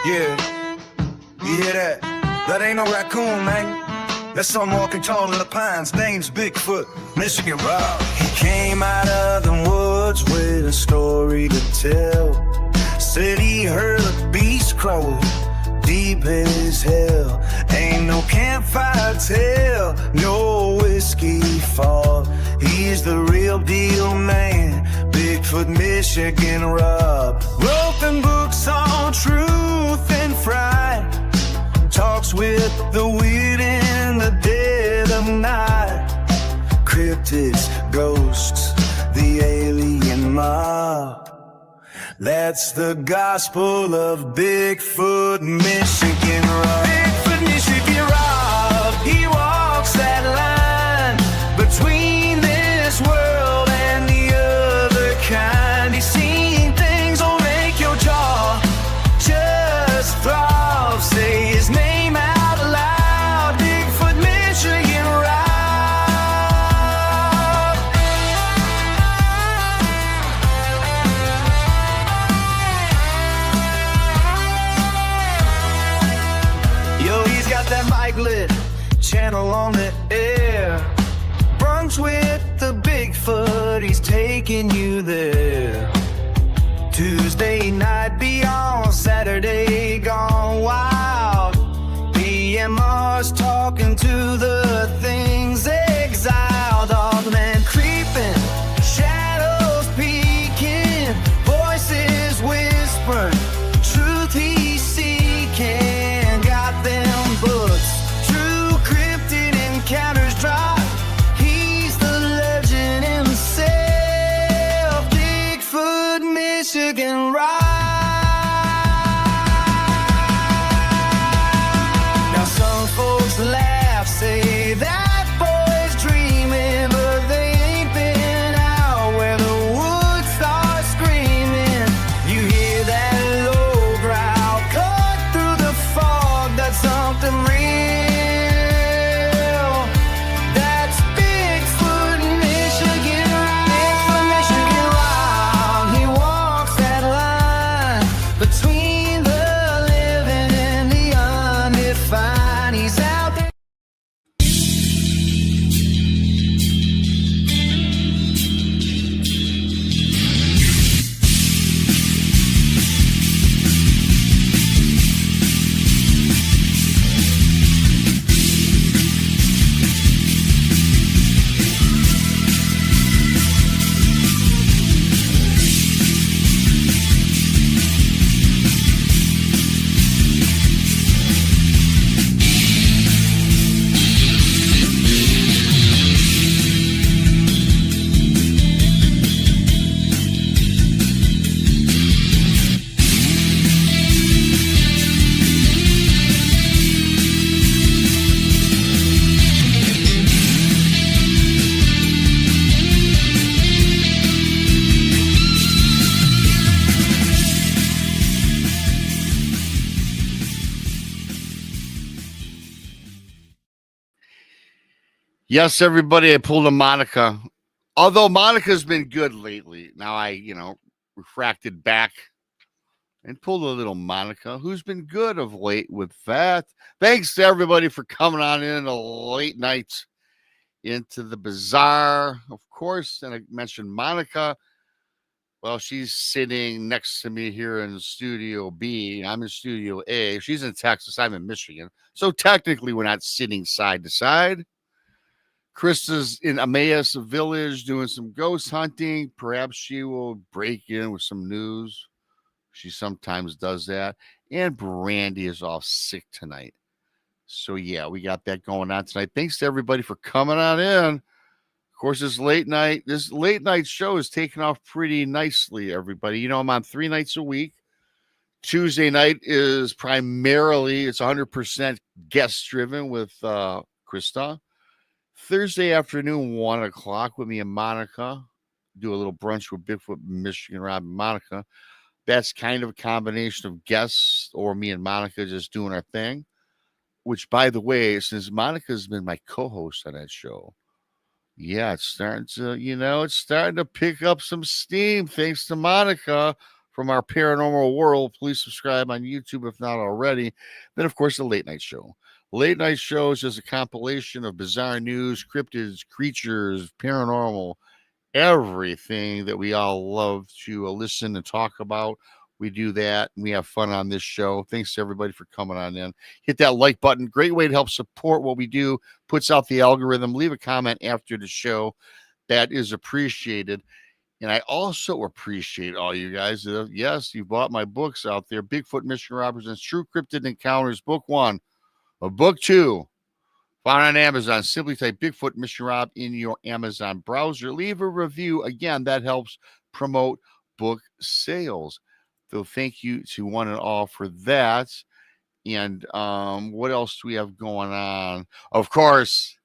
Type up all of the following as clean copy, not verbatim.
Yeah, you hear that? That ain't no raccoon, man. That's some walking tall in the pines. Name's Bigfoot, Michigan Rob. He came out of the woods with a story to tell. Said he heard a beast crow deep as hell. Ain't no campfire tale, no whiskey fall. He's the real deal, man. Bigfoot, Michigan Rob. Roping books on truth and fright. Talks with the weird in the dead of night. Cryptids, ghosts, the alien mob. That's the gospel of Bigfoot, Michigan Rob. Bigfoot, Michigan Rob. He walks that line between this world and the other kind. He's seen things that'll make your jaw just throb. Say his name out loud. Bigfoot, Michigan Rob. That mic lit, channel on the air. Brunch with the Bigfoot, he's taking you there. Tuesday night beyond, Saturday gone wild. BMR's talking to the things exiled. All the men creeping, shadows peeking, voices whispering, truth he's seeking. Got them books, true cryptid encounters drop. He's the legend himself, Bigfoot, Michigan Rob. Now some folks laugh, say that boy's dreaming, but they ain't been out where the woods start screaming. You hear that low growl cut through the fog, that's something real. That's Bigfoot, Michigan Rob. Bigfoot, Michigan Rob. He walks that line between the living and the undefined. He's out there. Yes, everybody, I pulled a Monica. Although Monica's been good lately. Now I, refracted back and pulled a little Monica, who's been good of late with that. Thanks to everybody for coming on in a late night into the bazaar, of course. And I mentioned Monica. Well, she's sitting next to me here in Studio B. I'm in Studio A. She's in Texas. I'm in Michigan. So technically, we're not sitting side to side. Krista's in Emmaus Village doing some ghost hunting. Perhaps she will break in with some news. She sometimes does that. And Brandi is off sick tonight. So, yeah, we got that going on tonight. Thanks to everybody for coming on in. Of course, this late night show is taking off pretty nicely, everybody. I'm on 3 nights a week. Tuesday night is primarily, it's 100% guest driven with Krista. Thursday afternoon, 1 o'clock with me and Monica. Do a little brunch with Bigfoot, Michigan Rob, and Monica. That's kind of a combination of guests or me and Monica just doing our thing. Which, by the way, since Monica's been my co-host on that show, yeah, it's starting to pick up some steam thanks to Monica from our paranormal world, please subscribe on YouTube if not already. Then, of course, the Late Night Show. Late Night Show is just a compilation of bizarre news, cryptids, creatures, paranormal, everything that we all love to listen and talk about. We do that and we have fun on this show. Thanks to everybody for coming on in. Hit that like button. Great way to help support what we do. Puts out the algorithm. Leave a comment after the show. That is appreciated. And I also appreciate all you guys. Yes, you bought my books out there. Bigfoot, Mystery Robbers, and True Cryptid Encounters, Book 1 or Book 2. Found on Amazon. Simply type Bigfoot Mystery Rob in your Amazon browser. Leave a review. Again, that helps promote book sales. So thank you to one and all for that. And what else do we have going on? Of course,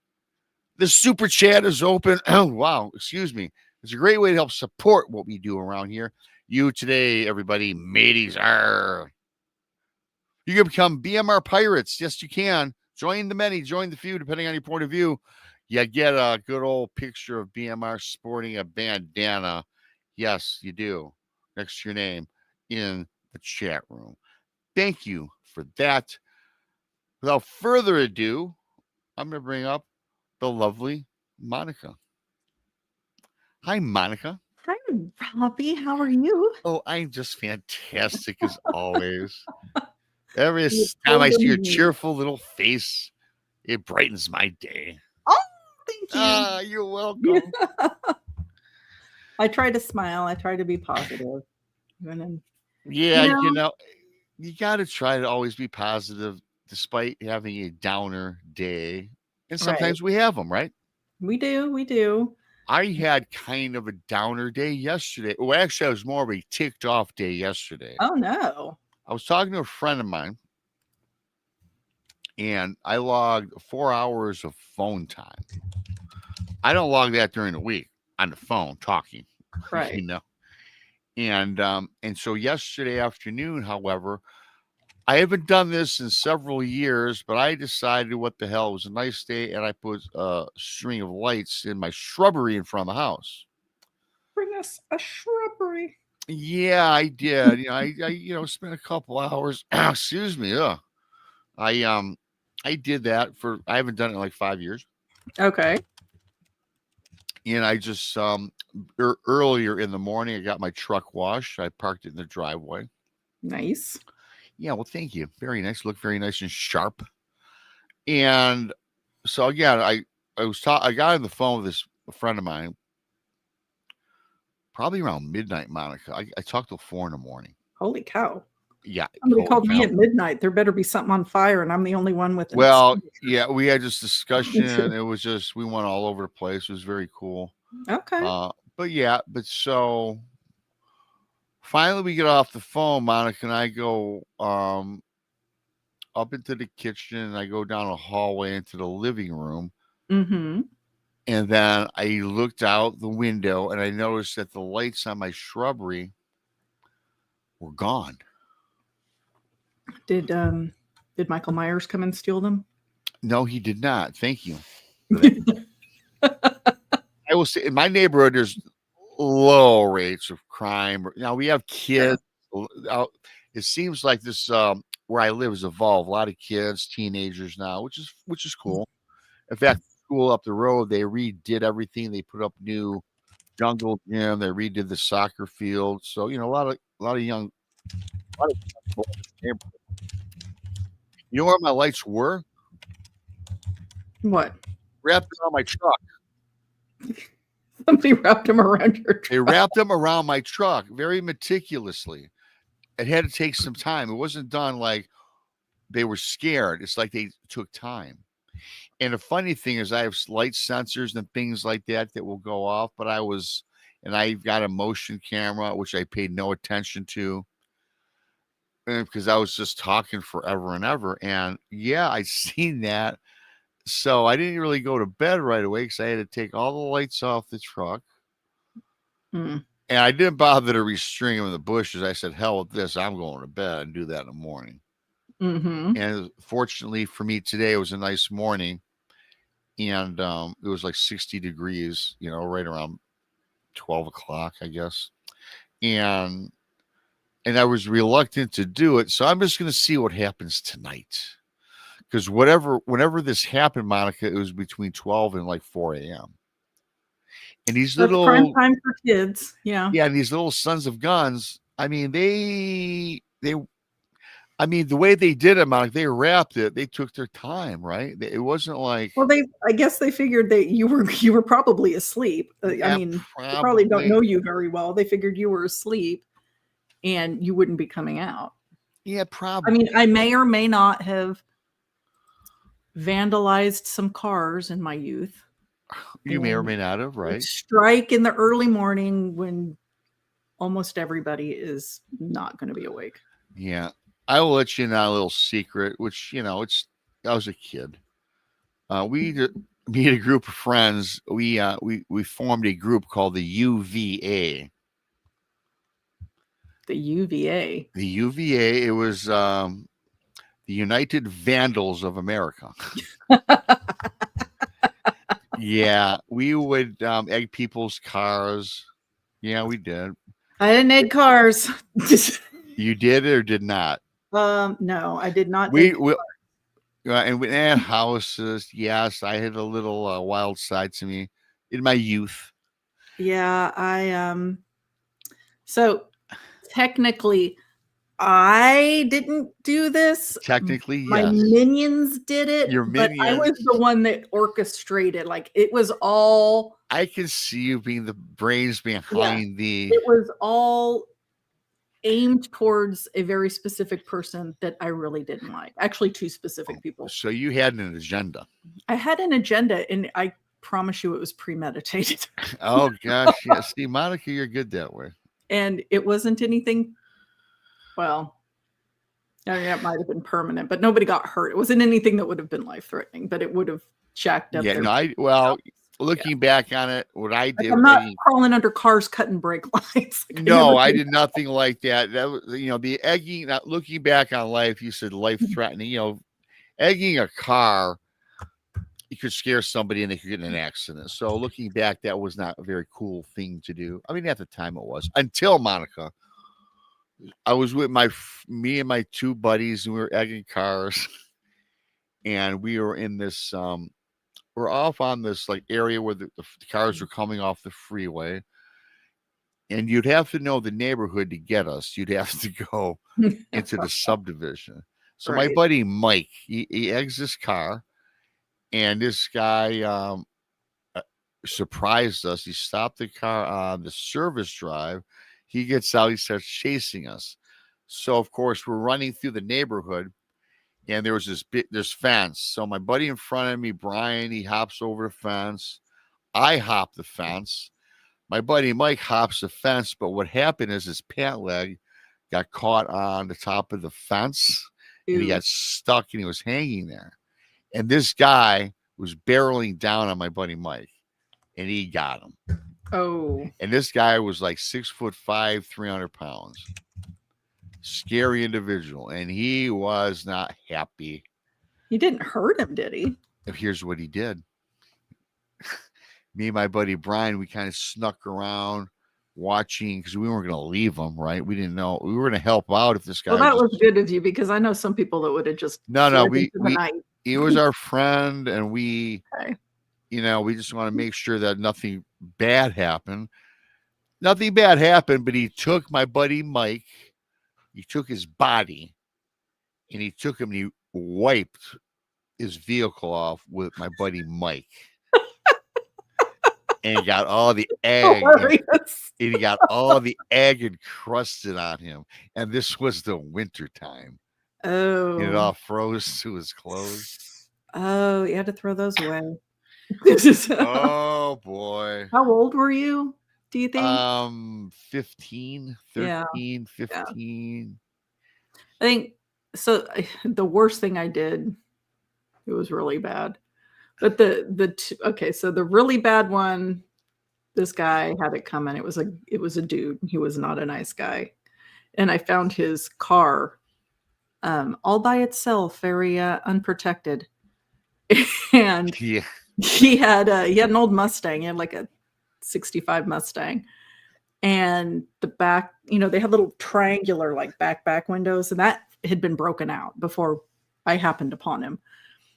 the super chat is open. Oh, wow. Excuse me. It's a great way to help support what we do around here. You today, everybody, mateys are. You can become BMR pirates. Yes, you can. Join the many, join the few, depending on your point of view. You get a good old picture of BMR sporting a bandana. Yes, you do. Next to your name in the chat room. Thank you for that. Without further ado, I'm going to bring up the lovely Monica. Hi, Monica. Hi, Robbie. How are you? Oh, I'm just fantastic as always. Every You time I see your totally- cheerful little face, it brightens my day. Oh, thank you. Ah, you're welcome. I try to smile. I try to be positive. Even Yeah, You know- you know, you got to try to always be positive despite having a downer day. And sometimes we have them, right? we do. We do. I had kind of a downer day yesterday. Well, actually, I was more of a ticked off day yesterday. Oh, no. I was talking to a friend of mine, and I logged 4 hours of phone time. I don't log that during the week on the phone talking, Right. you know. And so yesterday afternoon, however, I haven't done this in several years, but I decided what the hell, it was a nice day, and I put a string of lights in my shrubbery in front of the house. Bring us a shrubbery. Yeah, I did. I spent a couple hours. Excuse me. I did that I haven't done it in like 5 years. Okay. And I just earlier in the morning, I got my truck washed. I parked it in the driveway. Nice. Yeah, well, thank you. Very nice. Look very nice and sharp. And so again, I got on the phone with this friend of mine, probably around midnight, Monica. I talked till 4 a.m. Holy cow. Yeah. Somebody holy called me cow. at midnight. There better be something on fire, and I'm the only one with an Well, extinguisher. yeah, we had this discussion. too. It was just, we went all over the place. It was very cool. Okay. But so finally we get off the phone, Monica, and I go up into the kitchen, and I go down a hallway into the living room. Mm-hmm. And then I looked out the window and I noticed that the lights on my shrubbery were gone. Did Michael Myers come and steal them? No, he did not. Thank you. I will say in my neighborhood, there's low rates of crime. Now we have kids. It seems like this where I live has evolved. A lot of kids, teenagers now, which is cool. In fact, school up the road, they redid everything. They put up new jungle gym. They redid the soccer field. So a lot of young people in this neighborhood. You know where my lights were? What? Wrapped around my truck. Somebody wrapped them around your truck. They wrapped them around my truck very meticulously. It had to take some time. It wasn't done like they were scared. It's like they took time. And the funny thing is I have light sensors and things like that will go off, but I've got a motion camera, which I paid no attention to because I was just talking forever and ever. And yeah, I seen that. So I didn't really go to bed right away because I had to take all the lights off the truck. Mm. And I didn't bother to restring them in the bushes. I said, hell with this. I'm going to bed and do that in the morning. Mm-hmm. And fortunately for me today, it was a nice morning. And it was like 60 degrees, right around 12 o'clock, I guess. And and I was reluctant to do it. So I'm just going to see what happens tonight. Because whenever this happened, Monica, it was between 12 and like 4 a.m. And these That's prime little, time for kids. Yeah. yeah, and these little sons of guns, I mean, I mean, the way they did it, Monica, they wrapped it. They took their time, right? It wasn't like, Well, I guess they figured that you were probably asleep. I yeah, mean, they probably don't know you very well. They figured you were asleep and you wouldn't be coming out. Yeah, probably. I mean, I may or may not have vandalized some cars in my youth. You may or may not have, right? Strike in the early morning when almost everybody is not going to be awake. Yeah. I will let you in on a little secret, which, I was a kid. Me and a group of friends, we formed a group called the UVA. The UVA. The UVA, it was the United Vandals of America. Yeah, we would egg people's cars. Yeah, we did. I didn't egg cars. You did or did not? No, I did not. We and we had houses. Yes, I had a little wild side to me in my youth. Yeah, so technically I didn't do this. Technically, my yes. minions did it. Your but I was minions. the one that orchestrated. Like it was all. I can see you being the brains behind the. It was all aimed towards a very specific person that I really didn't like. Actually, two specific people. So you had an agenda. I had an agenda, and I promise you it was premeditated. Oh, gosh. Yeah. See, Monica, you're good that way. And it wasn't anything, well, I mean, that might have been permanent, but nobody got hurt. It wasn't anything that would have been life-threatening, but it would have jacked up. Yeah, no, looking back on it, what I did. I'm not crawling under cars, cutting brake lights. No, I did nothing like that. That was, the egging. Looking back on life, you said life-threatening. Egging a car, you could scare somebody and they could get in an accident. So looking back, that was not a very cool thing to do. I mean, at the time it was. Until Monica, I was with me and my two buddies, and we were egging cars, and we were in this. We're off on this like area where the cars were coming off the freeway, and you'd have to know the neighborhood to get us. You'd have to go into the subdivision. So my buddy Mike, he eggs this car, and this guy surprised us. He stopped the car on the service drive. He gets out. He starts chasing us. So of course we're running through the neighborhood. And there was this fence. So my buddy in front of me, Brian, he hops over the fence. I hop the fence. My buddy Mike hops the fence. But what happened is his pant leg got caught on the top of the fence. Ew. And he got stuck and he was hanging there. And this guy was barreling down on my buddy Mike. And he got him. Oh. And this guy was like 6'5", 300 pounds. Scary individual, and he was not happy. You didn't hurt him, did he? Here's what he did. Me and my buddy Brian, we kind of snuck around watching because we weren't going to leave him, right? We didn't know. We were going to help out if this guy. Well, that was good of you because I know some people that would have just. No, he was our friend, and we, okay. We just want to make sure that nothing bad happened. Nothing bad happened, but he took my buddy Mike. He took his body and he took him and he wiped his vehicle off with my buddy Mike. And he got all the egg. And he got all the egg encrusted on him. And this was the winter time. Oh. And it all froze to his clothes. Oh, you had to throw those away. Oh, boy. How old were you? Do you think? 13, 13, 15. I think so. The worst thing I did, it was really bad. But okay, so the really bad one, this guy had it coming. It was a dude. He was not a nice guy. And I found his car all by itself, very unprotected. And he had an old Mustang. He had like a 65 Mustang, and the back, they had little triangular like back windows, and that had been broken out before I happened upon him.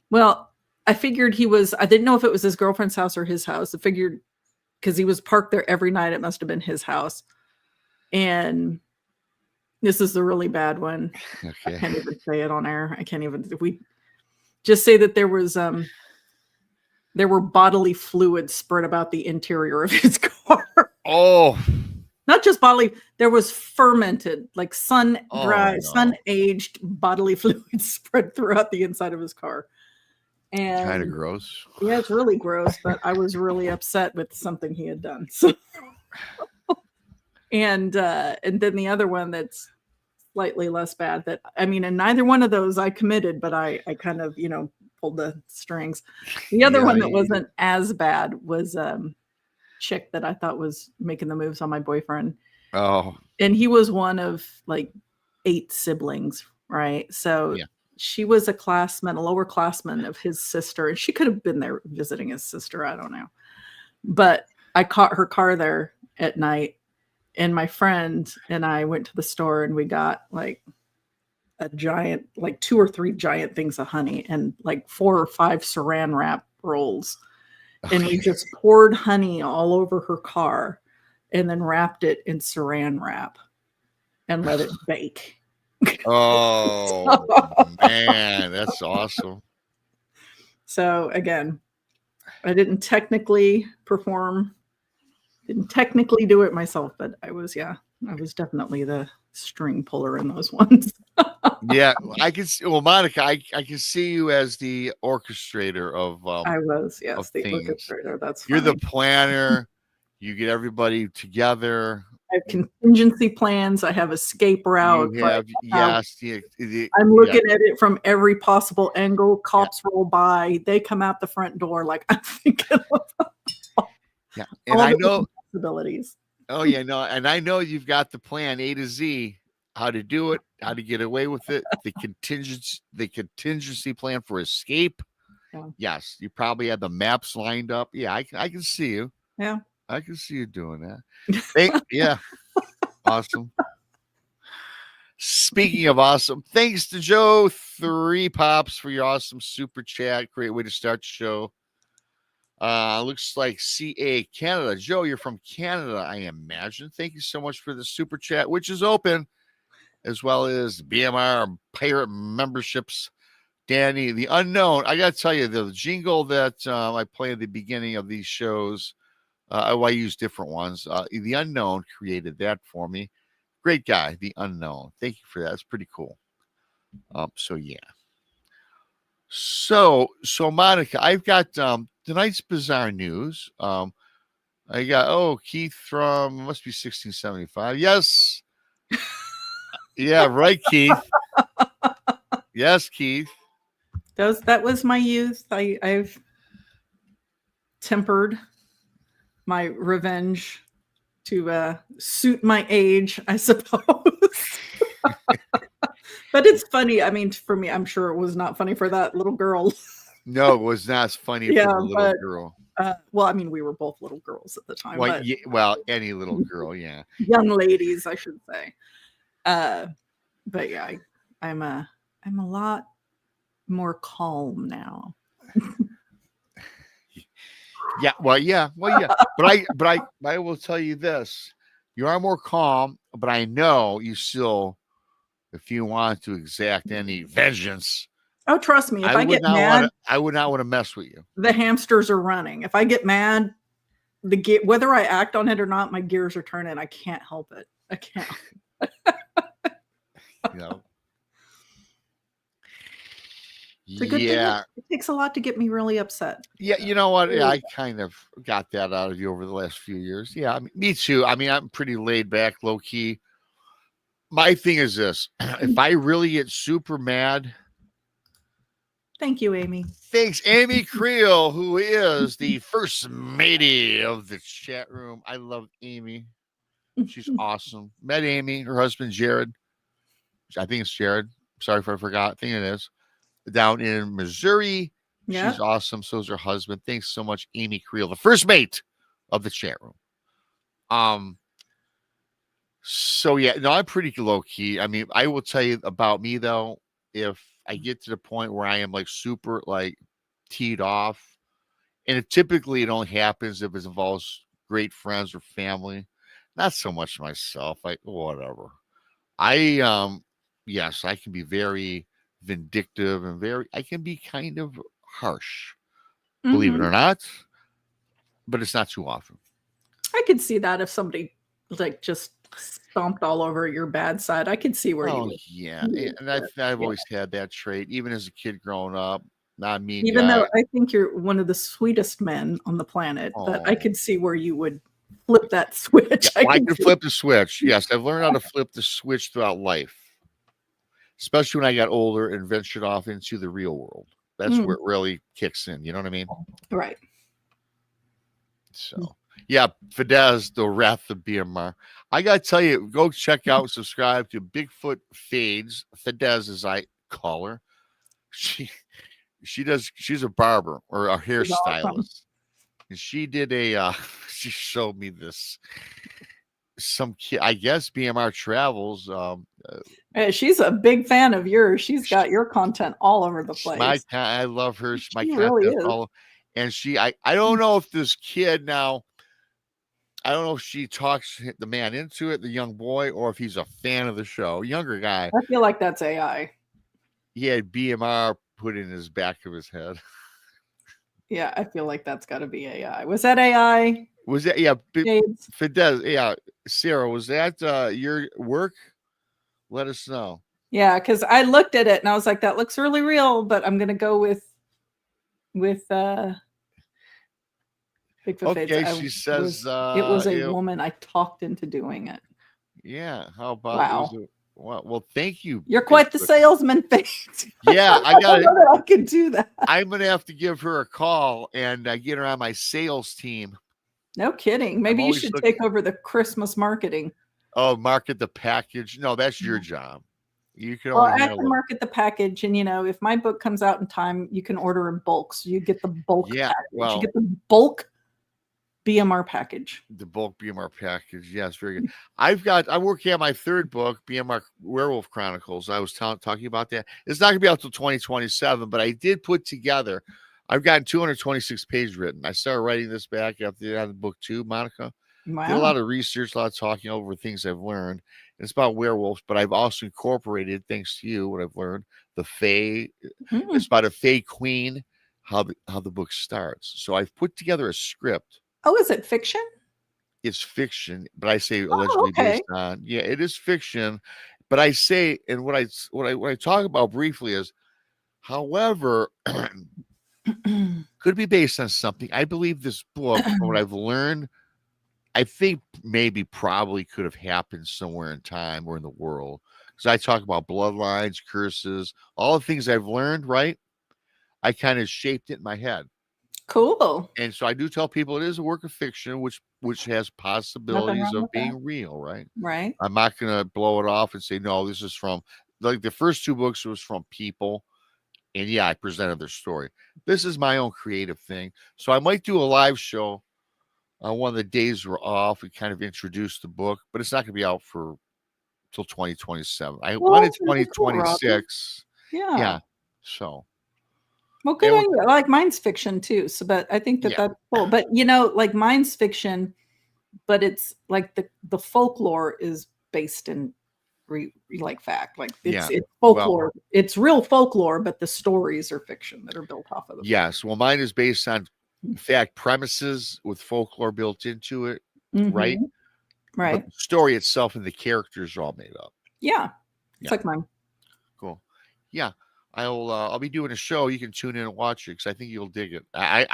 Well, I figured I didn't know if it was his girlfriend's house or his house. I figured because he was parked there every night, it must have been his house. And this is the really bad one. Okay. I can't even say it on air. We just say that there were bodily fluids spread about the interior of his car. Oh, Not just bodily, there was fermented, like sun-dried, no. sun-aged bodily fluids spread throughout the inside of his car. And kind of gross. yeah, it's really gross, but I was really upset with something he had done. So, and then the other one that's slightly less bad, and neither one of those I committed, but I kind of, pulled the strings. The other one that wasn't as bad was chick that I thought was making the moves on my boyfriend. Oh. And he was one of like 8 siblings, right? So she was a lower classman of his sister, and she could have been there visiting his sister. I don't know. But I caught her car there at night, and my friend and I went to the store, and we got like a giant, like 2 or 3 giant things of honey and like 4 or 5 saran wrap rolls. And we just poured honey all over her car and then wrapped it in saran wrap and let it bake. Oh, man, that's awesome. So again, I didn't technically perform, didn't technically do it myself, but I was definitely the string puller in those ones. Yeah, I can see. Well, Monica, I can see you as the orchestrator of. I was, yes, of the things. orchestrator. That's You're funny. the planner. You get everybody together. I have contingency plans. I have escape route. You have, I'm looking at it from every possible angle. Cops roll by. They come out the front door. Like I'm thinking of and all I the know possibilities. Oh yeah, no, and I know you've got the plan A to Z, how to do it, how to get away with it, the contingency plan for escape. Yeah. Yes, you probably have the maps lined up. Yeah, I can see you. Yeah. I can see you doing that. Yeah. Awesome. Speaking of awesome, thanks to Joe 3 Pops for your awesome super chat. Great way to start the show. Looks like CA Canada. Joe, you're from Canada, I imagine. Thank you so much for the super chat, which is open, as well as BMR Pirate memberships. Danny, the unknown. I got to tell you, the jingle that I play at the beginning of these shows, I use different ones. The unknown created that for me. Great guy, the unknown. Thank you for that. It's pretty cool. So yeah. So Monica, I've got tonight's bizarre news. I got Keith from must be 1675. Yes. Yeah, right, Keith. Yes, Keith. That was my youth. I've tempered my revenge to suit my age, I suppose. But it's funny. I mean, for me, I'm sure it was not funny for that little girl. No, it was not funny for the little girl. Well, I mean, we were both little girls at the time. Well, any little girl, yeah. Young ladies, I should say. But yeah, I'm a lot more calm now. Yeah. But I will tell you this: you are more calm. But I know you still, if you want to exact any vengeance. Oh, trust me, if I get mad, I would not want to mess with you. The hamsters are running. If I get mad, whether I act on it or not, my gears are turning. I can't help it. I can't. It's a good thing. It takes a lot to get me really upset. Yeah, you know what? Yeah, I kind of got that out of you over the last few years. Yeah, me too. I mean, I'm pretty laid back, low key. My thing is this: if I really get super mad. Thank you, Amy. Thanks, Amy Creel, who is the first matey of the chat room. I love Amy. She's awesome. Met Amy, her husband Jared. I think it's Jared. Sorry if I forgot. I think it is. Down in Missouri. Yeah. She's awesome. So is her husband. Thanks so much, Amy Creel, the first mate of the chat room. So yeah, no, I'm pretty low key. I mean, I will tell you about me though. If I get to the point where I am like super like teed off, and it only happens if it involves great friends or family, not so much myself. Like whatever. I yes, I can be very vindictive and I can be kind of harsh, believe it Mhm. or not, but it's not too often. I could see that if somebody like just stomped all over your bad side. I could see where Oh yeah, you and would, I've yeah. always had that trait, even as a kid growing up. Not a mean Even though guy. I think you're one of the sweetest men on the planet, but I Oh could see where you would flip that yeah, switch. I well, I can can see. flip the switch. Yes, I've learned how to flip the switch throughout life, especially when I got older and ventured off into the real world. That's where Mm, it really kicks in. You know what I mean? right. So, yeah, Fidesz, the Wrath of BMR. I got to tell you, go check out and subscribe to Bigfoot Fades. Fidesz, as I call her. She's a barber or a It's awesome. hairstylist. And she did she showed me this. Some kid, I guess BMR Travels. She's a big fan of yours. She's got your content all over the place. I love her. My She really content's is. all, and I don't know if this kid now. I don't know if she talks the man into it, the young boy, or if he's a fan of the show. Younger guy. I feel like that's AI. He had BMR put in his back of his head. Yeah, I feel like that's got to be AI. Was that AI? Was that Shades? Fidesz, Sarah, was that your work? Let us know. Yeah, because I looked at it and I was like, that looks really real, but I'm gonna go with Bigfoot Fades. Okay, she says It was a woman. I talked into doing it. yeah, how about it was Wow. well, thank you. You're quite the Bigfoot. salesman, Fades. Yeah, I got don't it. know that I can do that. I'm gonna have to give her a call and get her on my sales team. No kidding. Maybe you always should looking- take over the Christmas marketing. Oh, market the package. No, that's your job. You can Well, only I handle can market the package, and if my book comes out in time, you can order in bulk. So you get the bulk package. well, You get the bulk BMR package. the bulk BMR package. Yes, very good. I'm working on my third book, BMR Werewolf Chronicles. I was talking about that. It's not gonna be out till 2027, but I did put together. I've gotten 226 pages written. I started writing this back after the end of book 2, Monica. Did a Wow. lot of research, a lot of talking over things I've learned. It's about werewolves, but I've also incorporated, thanks to you, what I've learned, the Fae. Mm. It's about a Fae queen, how the book starts. So I've put together a script. Oh, is it fiction? It's fiction, but I say Oh, allegedly okay. based on. Yeah, it is fiction, but I say, and what I talk about briefly is, however, could be based on something. I believe this book, from what I've learned, I think maybe probably could have happened somewhere in time or in the world. Because I talk about bloodlines, curses, all the things I've learned, right? I kind of shaped it in my head. Cool. And so I do tell people it is a work of fiction, which has possibilities wrong of with that. being real, right? Right. I'm not gonna blow it off and say, no, this is from like the first 2 books was from people. And yeah, I presented their story. This is my own creative thing. So I might do a live show on one of the days we're off. We kind of introduce the book, but it's not going to be out for till 2027. I Well, wanted that's really cool, Robbie. 2026. Yeah. Yeah. So Well, good And on you. Like mine's fiction too. So, but I think that Yeah. that's cool. But like mine's fiction, but it's like the folklore is based in like fact. Like Yeah. it's folklore. It's real folklore, but the stories are fiction that are built off of it. yes, well, mine is based on fact premises with folklore built into it, right? Mhm. Right. But the story itself and the characters are all made up. Yeah. It's Yeah. like mine. Cool. Yeah. I'll be doing a show. You can tune in and watch it because I think you'll dig it. I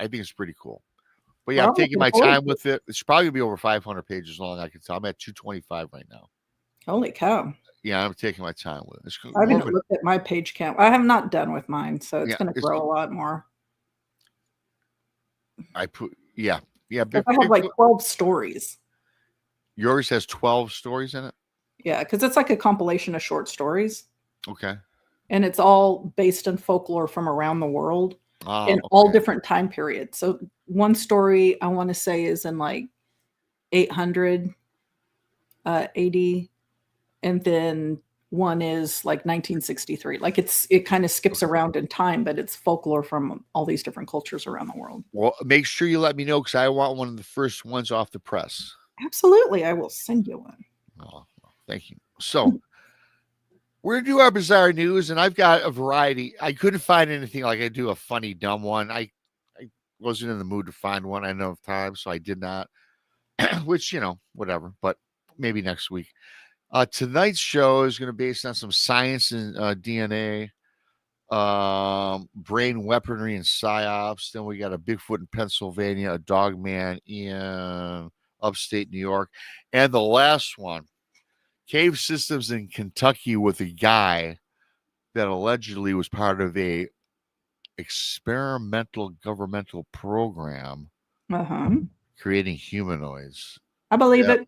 think it's pretty cool. But yeah, Well, I'm taking my looking forward time to with it. It's probably gonna be over 500 pages long. I can tell. I'm at 225 right now. Holy cow. Yeah, I'm taking my time with it. It's I more haven't of a- looked at my page count. I have not done with mine, so it's Yeah, going to it's- grow a lot more. I put yeah. If I have like 12 stories. Yours has 12 stories in it. Yeah, because it's like a compilation of short stories. Okay. And it's all based in folklore from around the world Oh, in all okay. different time periods. So one story I want to say is in like 800 80, and then one is like 1963. Like it kind of skips around in time, but it's folklore from all these different cultures around the world. Well, make sure you let me know because I want one of the first ones off the press. Absolutely, I will send you one. Oh, thank you. So we're gonna do our bizarre news, and I've got a variety. I couldn't find anything like I do a funny dumb one. I wasn't in the mood to find one. I know of time, so I did not. Which whatever. But maybe next week. Tonight's show is going to be based on some science and DNA, brain weaponry and psyops. Then we got a Bigfoot in Pennsylvania, a dog man in upstate New York, and the last one, cave systems in Kentucky with a guy that allegedly was part of a experimental governmental program creating humanoids. I believe it.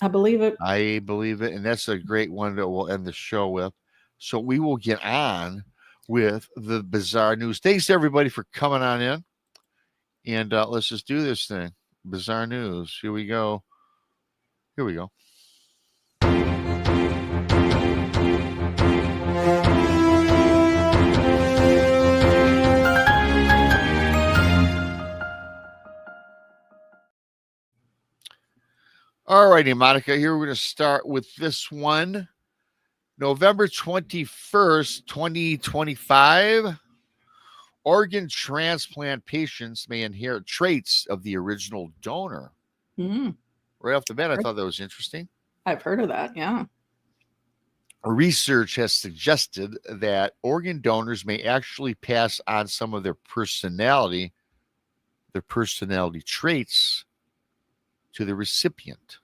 I believe it. I believe it. And that's a great one that we'll end the show with. So we will get on with the bizarre news. Thanks to everybody for coming on in. And let's just do this thing. Bizarre news. Here we go. Here we go. All righty, Monica, here we're going to start with this one. November 21st, 2025. Organ transplant patients may inherit traits of the original donor. Right off the bat, I thought that was interesting. I've heard of that, yeah. Research has suggested that organ donors may actually pass on some of their personality traits to the recipient.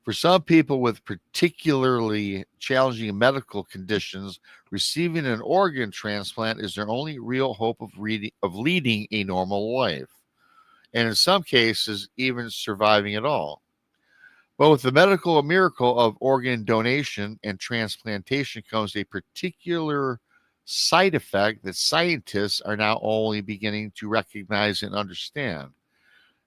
For some people with particularly challenging medical conditions, receiving an organ transplant is their only real hope of leading a normal life, and in some cases, even surviving at all. But with the medical miracle of organ donation and transplantation comes a particular side effect that scientists are now only beginning to recognize and understand.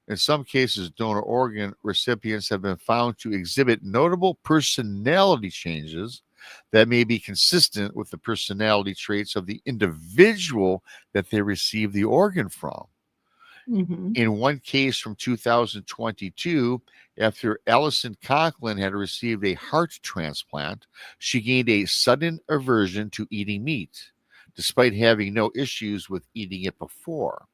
In some cases, donor organ recipients have been found to exhibit notable personality changes that may be consistent with the personality traits of the individual that they received the organ from. In one case from 2022, after Allison Conklin had received a heart transplant, she gained a sudden aversion to eating meat, despite having no issues with eating it before.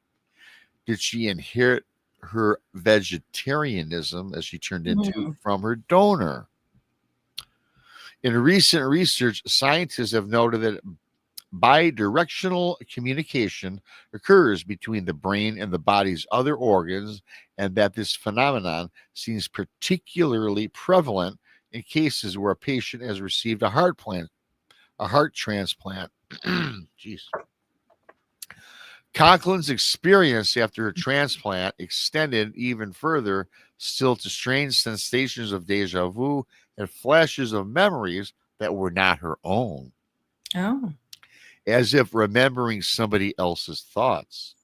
Did she inherit her vegetarianism, as she turned into, from her donor? In recent research, scientists have noted that bidirectional communication occurs between the brain and the body's other organs, and that this phenomenon seems particularly prevalent in cases where a patient has received a heart transplant. Jeez. Conklin's experience after her transplant extended even further, still to strange sensations of deja vu and flashes of memories that were not her own. Oh. As if remembering somebody else's thoughts.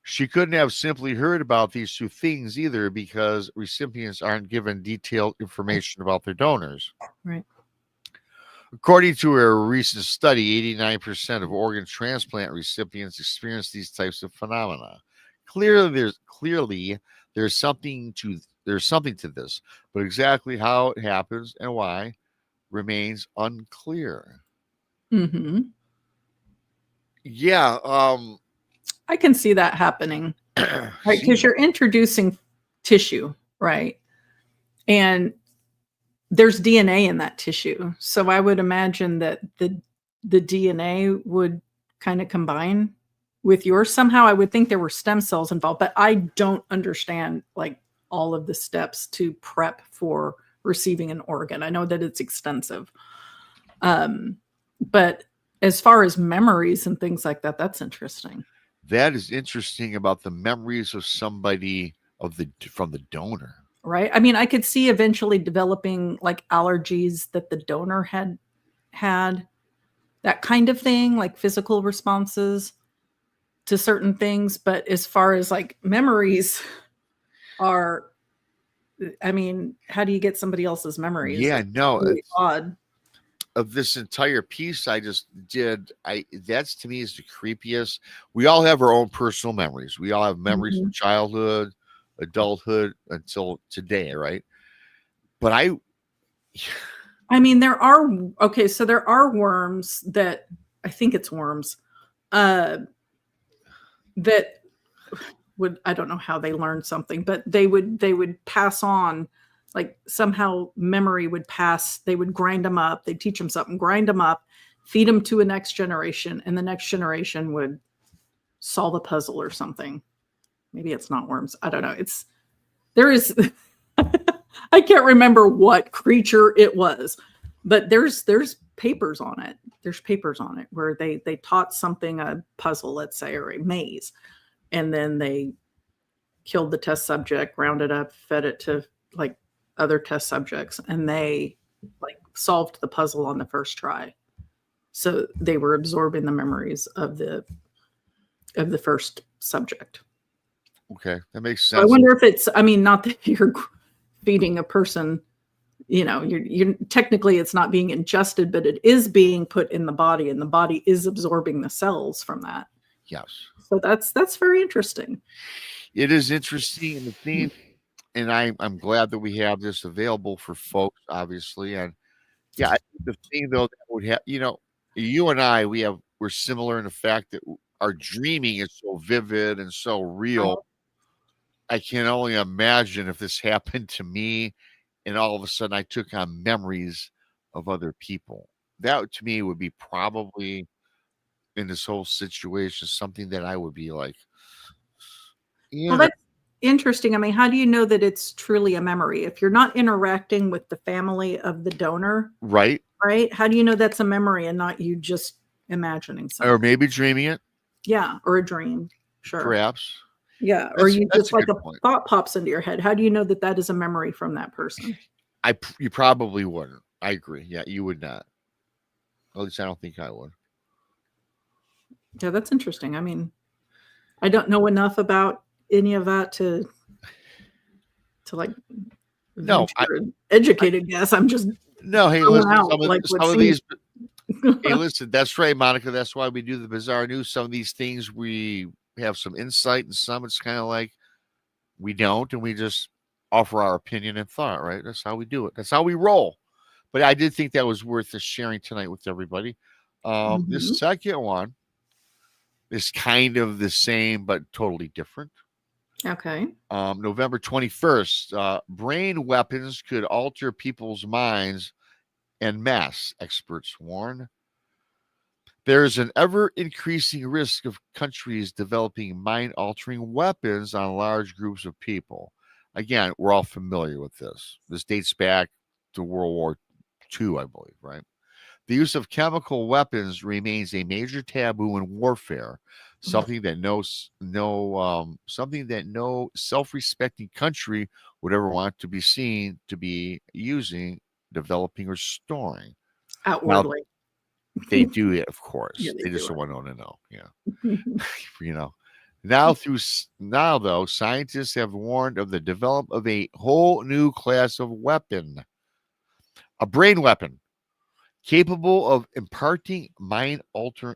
She couldn't have simply heard about these two things either, because recipients aren't given detailed information about their donors. Right. According to a recent study, 89% of organ transplant recipients experience these types of phenomena. Clearly, there's something to this, but exactly how it happens and why remains unclear. Yeah, I can see that happening, right? Because you're introducing tissue, right? And there's DNA in that tissue. So I would imagine that the DNA would kind of combine with yours somehow. I would think there were stem cells involved, but I don't understand like all of the steps to prep for receiving an organ. I know that it's extensive. But as far as memories and things like that, that's interesting. That is interesting about the memories of somebody from the donor. Right. I mean, I could see eventually developing like allergies that the donor had, that kind of thing, like physical responses to certain things. But as far as like memories are, I mean, how do you get somebody else's memories? Yeah, It's no. really odd. Of this entire piece I just did, that's to me is the creepiest. We all have our own personal memories. We all have memories from Mhm. childhood, adulthood until today, right? But I mean, there are okay, so there are worms that I think it's worms uh that would I don't know how they learned something, but they would pass on like somehow memory would pass. They would grind them up. They'd teach them something, grind them up, feed them to a next generation, and the next generation would solve a puzzle or something. Maybe it's not worms. I don't know. There is I can't remember what creature it was, but there's papers on it. There's papers on it where they taught something, a puzzle, let's say, or a maze, and then they killed the test subject, rounded up, fed it to like other test subjects, and they like solved the puzzle on the first try. So they were absorbing the memories of the first subject. okay, that makes So I sense. wonder if it's, I mean, not that you're feeding a person, you're technically it's not being ingested, but it is being put in the body, and the body is absorbing the cells from that. Yes, So that's very interesting. it is interesting in the theme, and I'm glad that we have this available for folks, obviously. And yeah, I think the thing though that would have, you and I, we're similar in the fact that our dreaming is so vivid and so real. I can only imagine if this happened to me and all of a sudden I took on memories of other people. That to me would be probably in this whole situation something that I would be like, Well, yeah, that's interesting. I mean, how do you know that it's truly a memory? If you're not interacting with the family of the donor, right. right? How do you know that's a memory and not you just imagining Or something? maybe dreaming it, Yeah, or a dream. Sure. perhaps. Yeah, or you That's just a like good a point. thought pops into your head. How do you know that that is a memory from that person? You probably wouldn't. I agree. Yeah, you would not. At least I don't think I would. Yeah, that's interesting. I mean, I don't know enough about any of that to like No, venture an educated guess. I'm just no. Hey, throwing listen. out like what Some of seems. these. Hey, listen. That's right, Monica. That's why we do the bizarre news. Some of these things we have some insight, and some it's kind of like we don't, and we just offer our opinion and thought. Right. That's how we do it. That's how we roll. But I did think that was worth the sharing tonight with everybody. This Mhm. second one is kind of the same but totally different. Okay. November 21st, brain weapons could alter people's minds en masse, experts warn. There is an ever increasing risk of countries developing mind altering weapons on large groups of people. Again, we're all familiar with this. This dates back to World War II, I believe, right? The use of chemical weapons remains a major taboo in warfare, something that something that no self-respecting country would ever want to be seen to be using, developing, or storing. Now Outwardly. they do it, of Yeah, course. they They just do don't want to know. Yeah, it. you know. Now though, scientists have warned of the development of a whole new class of weapon, a brain weapon capable of imparting mind altering.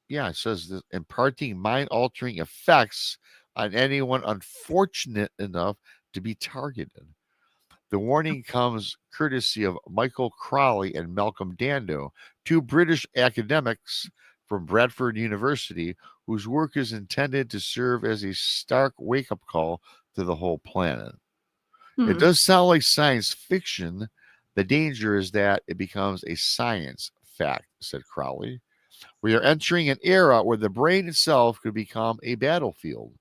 Yeah, it says this, imparting mind altering effects on anyone unfortunate enough to be targeted. The warning comes courtesy of Michael Crowley and Malcolm Dando, two British academics from Bradford University, whose work is intended to serve as a stark wake up call to the whole planet. It Hmm. does sound like science fiction. The danger is that it becomes a science fact, said Crowley. We are entering an era where the brain itself could become a battlefield.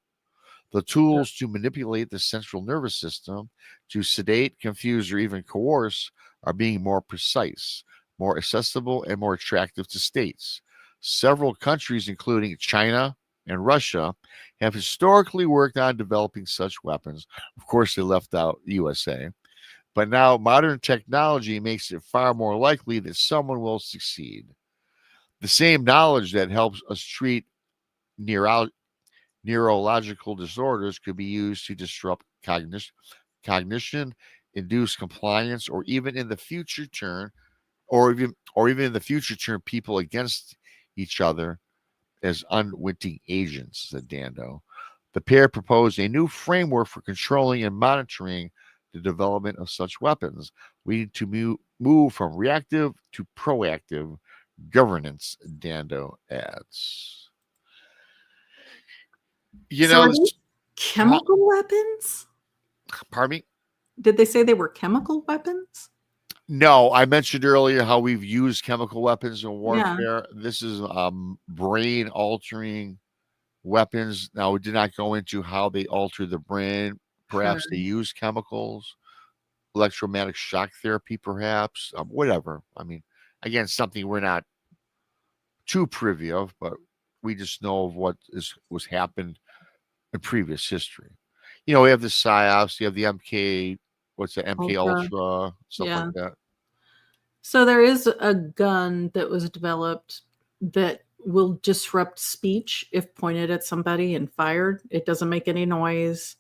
The tools to manipulate the central nervous system, to sedate, confuse, or even coerce are being more precise, more accessible, and more attractive to states. Several countries, including China and Russia, have historically worked on developing such weapons. Of course, they left out USA. But now modern technology makes it far more likely that someone will succeed. The same knowledge that helps us treat neuro- neurological disorders could be used to disrupt cognition, induce compliance, or even in the future turn people against each other as unwitting agents, said Dando. The pair proposed a new framework for controlling and monitoring the development of such weapons. We need to move from reactive to proactive governance, Dando adds. So are these chemical weapons? Pardon me? Did they say they were chemical weapons? No, I mentioned earlier how we've used chemical weapons in warfare. Yeah. This is brain altering weapons. Now, we did not go into how they alter the brain. Perhaps they use chemicals, electromagnetic shock therapy, perhaps, whatever. I mean, again, something we're not too privy of, but we just know of what was happened in previous history. You know, we have the PSYOPs, you have the MK, what's the MK Ultra, stuff like that. So there is a gun that was developed that will disrupt speech if pointed at somebody and fired. It doesn't make any noise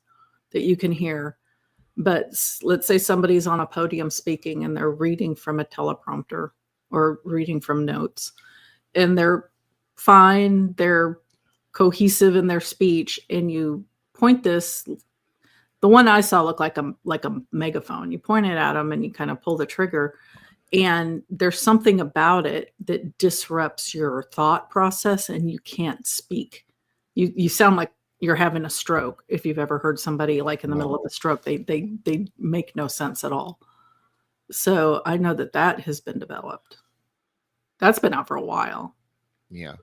that you can hear. But let's say somebody's on a podium speaking and they're reading from a teleprompter or reading from notes, and they're fine, they're cohesive in their speech, and you point this. The one I saw looked like a megaphone. You point it at them and you kind of pull the trigger, and there's something about it that disrupts your thought process and you can't speak. You sound like you're having a stroke. If you've ever heard somebody like in the middle of a stroke, they make no sense at all. So I know that has been developed. That's been out for a while. Yeah.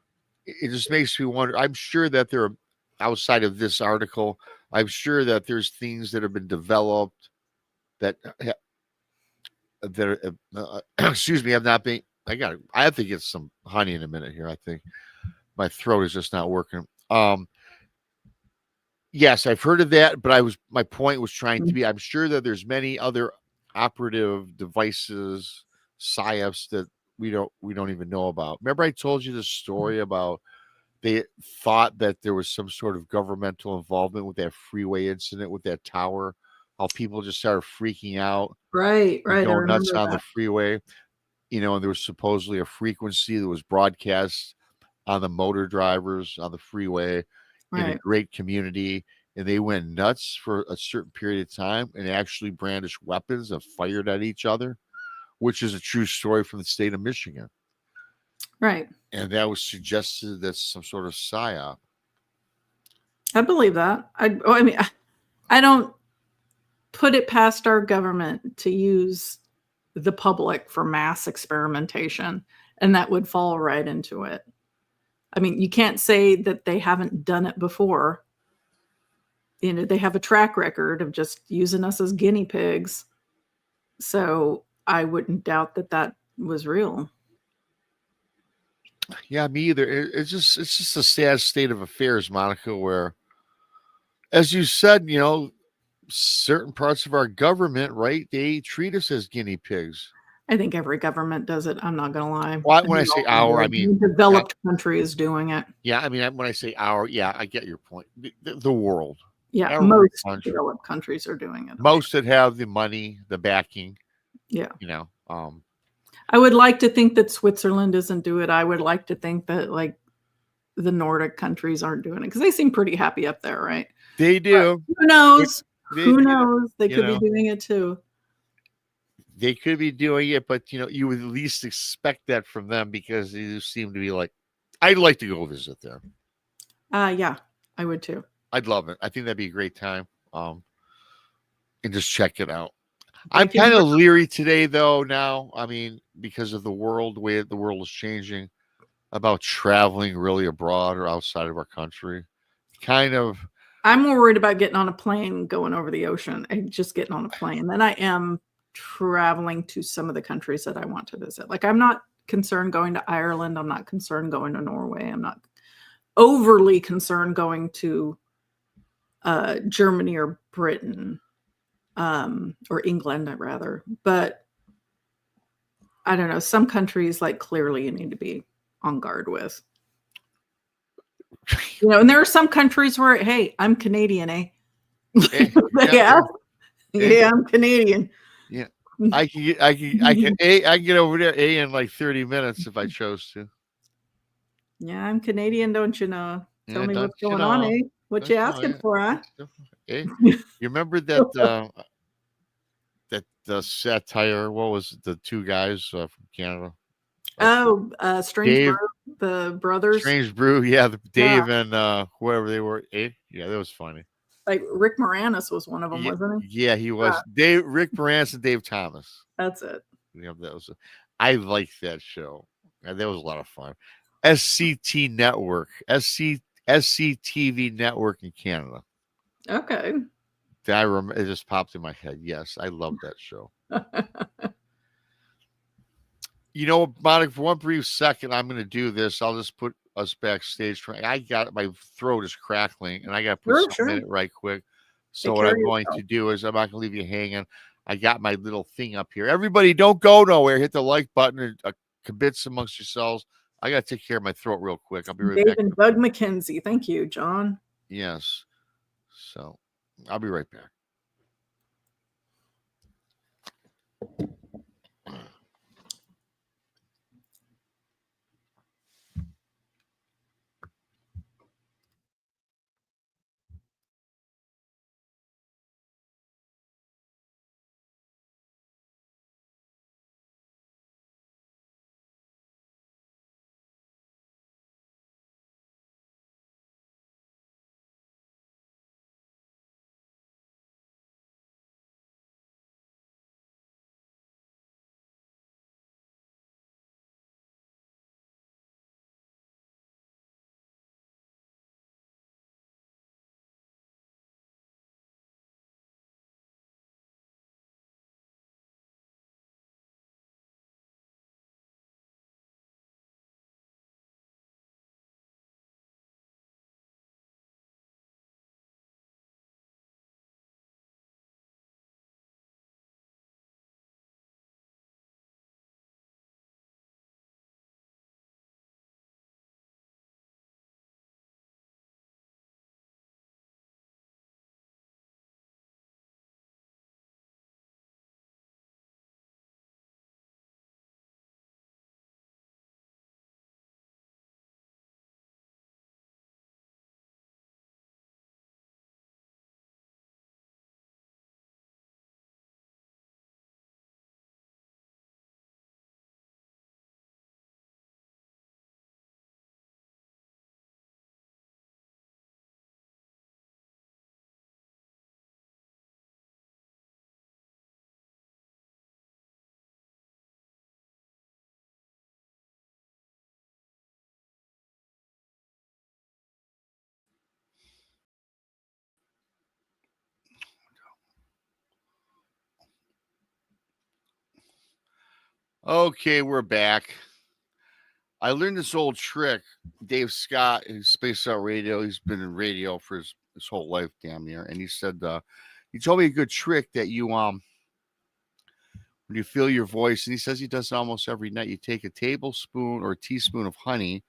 It just makes me wonder. I'm sure that there are, outside of this article, I'm sure that there's things that have been developed that excuse me, have not been. I have to get some honey in a minute here. I think my throat is just not working. Yes, I've heard of that, but my point was trying to be, I'm sure that there's many other operative devices, PSYOPs, that we don't even know about. Remember I told you the story about they thought that there was some sort of governmental involvement with that freeway incident with that tower, how people just started freaking out. Right. Going nuts on the freeway. You know, and there was supposedly a frequency that was broadcast on the motor drivers on the freeway in a great community. And they went nuts for a certain period of time and actually brandished weapons and fired at each other, which is a true story from the state of Michigan. Right. And that was suggested that's some sort of PSYOP. I believe that. I don't put it past our government to use the public for mass experimentation, and that would fall right into it. I mean, you can't say that they haven't done it before. You know, they have a track record of just using us as guinea pigs. So I wouldn't doubt that was real. Yeah, me either. It's just a sad state of affairs, Monica, where, as you said, you know, certain parts of our government, right, they treat us as guinea pigs. I think every government does it. I'm not going to lie. Well, when I say our, I mean developed country is doing it. Yeah, I mean, when I say our, yeah, I get your point. The world. Yeah, every most developed countries are doing it. Most that have the money, the backing. Yeah. You know, I would like to think that Switzerland doesn't do it. I would like to think that like the Nordic countries aren't doing it because they seem pretty happy up there, right? They do. But who knows? Who knows? They could be doing it too. They could be doing it, but you know, you would at least expect that from them because they seem to be like, I'd like to go visit there. Yeah, I would too. I'd love it. I think that'd be a great time. And just check it out. I'm kind of leery today, though, now. I mean, because of the way the world is changing, about traveling really abroad or outside of our country. I'm more worried about getting on a plane, going over the ocean, and just getting on a plane than I am traveling to some of the countries that I want to visit. Like, I'm not concerned going to Ireland. I'm not concerned going to Norway. I'm not overly concerned going to Germany or Britain. Or England, I'd rather. But I don't know. Some countries, like, clearly you need to be on guard with. You know, and there are some countries where, hey, I'm Canadian, eh? Yeah. Yeah, I'm Canadian. Yeah. I can get over there in like 30 minutes if I chose to. Yeah, I'm Canadian, don't you know? Tell Yeah, me don't what's you going on, know? eh? What Don't you you know? asking Yeah. for, huh? Eh? You remember that the satire? What was it? The two guys from Canada? Oh, Strange Dave Brew, the brothers. Strange Brew, yeah, Yeah, Dave and whoever they were. Eh? Yeah, that was funny. like Rick Moranis was one of them, Yeah, wasn't he? yeah, he was. Rick Moranis and Dave Thomas. That's it. You know, I liked that show. That was a lot of fun. SCT Network, SCTV Network in Canada. Okay. I remember it just popped in my head. Yes, I love that show. You know, Monica, for one brief second, I'm going to do this. I'll just put us backstage. I got my throat is crackling, and I got to put something in it right quick. So Take what care I'm of going yourself. to do is I'm not going to leave you hanging. I got my little thing up here. Everybody, don't go nowhere. Hit the like button and commit amongst yourselves. I got to take care of my throat real quick. I'll be right Dave back. and Doug McKenzie. Thank you, John. Yes. So I'll be right back. Okay, we're back. I learned this old trick. Dave Scott, who's Space Out Radio, he's been in radio for his whole life, damn near. And he said, he told me a good trick that when you feel your voice, and he says he does it almost every night. You take a tablespoon or a teaspoon of honey,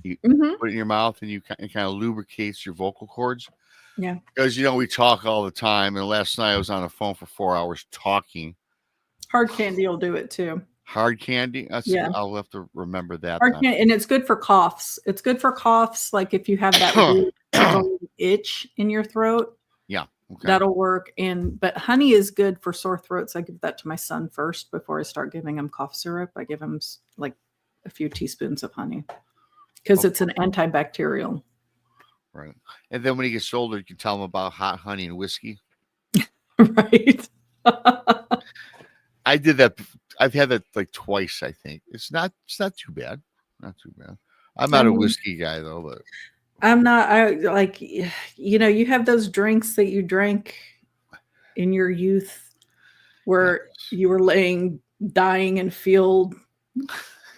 you put it in your mouth, and it kind of lubricates your vocal cords. Yeah. Because we talk all the time. And last night I was on the phone for 4 hours talking. Hard candy will do it too. Hard candy? I'll have to remember that. Hard candy, and it's good for coughs. It's good for coughs, like if you have that weird tickling itch in your throat. Yeah. Okay. That'll work. But honey is good for sore throats. I give that to my son first before I start giving him cough syrup. I give him like a few teaspoons of honey because it's an antibacterial. Right. And then when he gets older, you can tell him about hot honey and whiskey. Right. I did that. I've had that like twice, I think. It's not too bad. Not too bad. I'm not a whiskey guy though, but I'm not. I like, you have those drinks that you drank in your youth where you were dying in field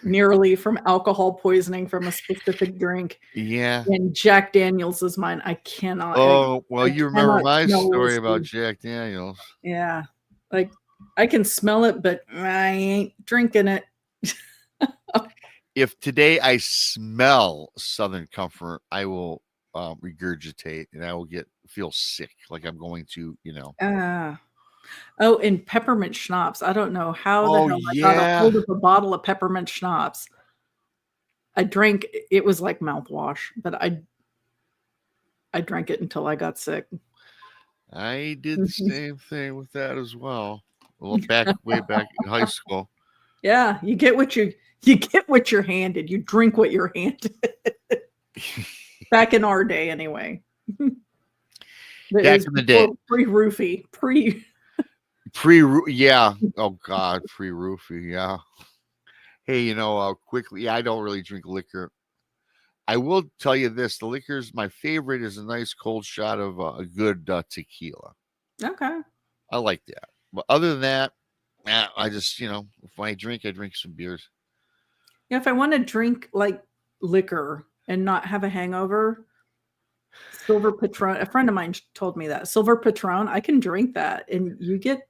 nearly from alcohol poisoning from a specific drink. Yeah. And Jack Daniels is mine. I cannot. Oh, well, you remember my story whiskey. about Jack Daniels. Yeah. Like I can smell it, but I ain't drinking it. If today I smell Southern Comfort, I will regurgitate and I will feel sick, like I'm going to, Oh, and peppermint schnapps. I don't know how the Oh hell I got a yeah. hold of a bottle of peppermint schnapps. I drank it was like mouthwash, but I drank it until I got sick. I did the same thing with that as well. Well, way back in high school. Yeah, you get what you're handed. You drink what you're handed. Back in our day, anyway. It Back was in the day. pre-roofie, Yeah. Oh God, pre-roofie. Yeah. Hey, quickly, I don't really drink liquor. I will tell you this: the liquors, my favorite is a nice cold shot of a good tequila. Okay. I like that. But other than that, I just, if I drink some beers. Yeah, if I want to drink like liquor and not have a hangover, Silver Patron. A friend of mine told me that Silver Patron. I can drink that, and you get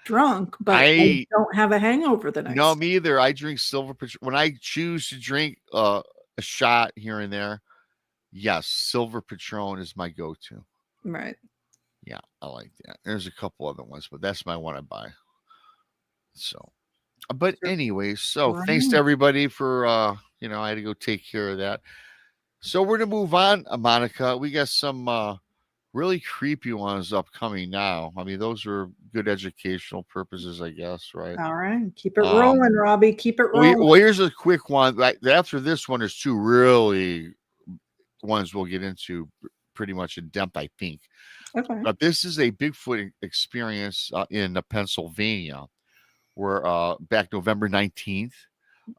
drunk, but I don't have a hangover the next. No, day. me either. I drink Silver Patron when I choose to drink a shot here and there. Yes, Silver Patron is my go-to. Right. Yeah, I like that. There's a couple other ones, but that's my one I buy. So, but anyway, so thanks to everybody for I had to go take care of that. So we're gonna move on, Monica. We got some really creepy ones upcoming now. I mean, those are good educational purposes, I guess, right? All right, keep it rolling, Robbie. Keep it rolling. Well, here's a quick one. Like after this one, there's two really ones we'll get into pretty much in depth, I think. Okay. But this is a Bigfoot experience in Pennsylvania, where back November 19th,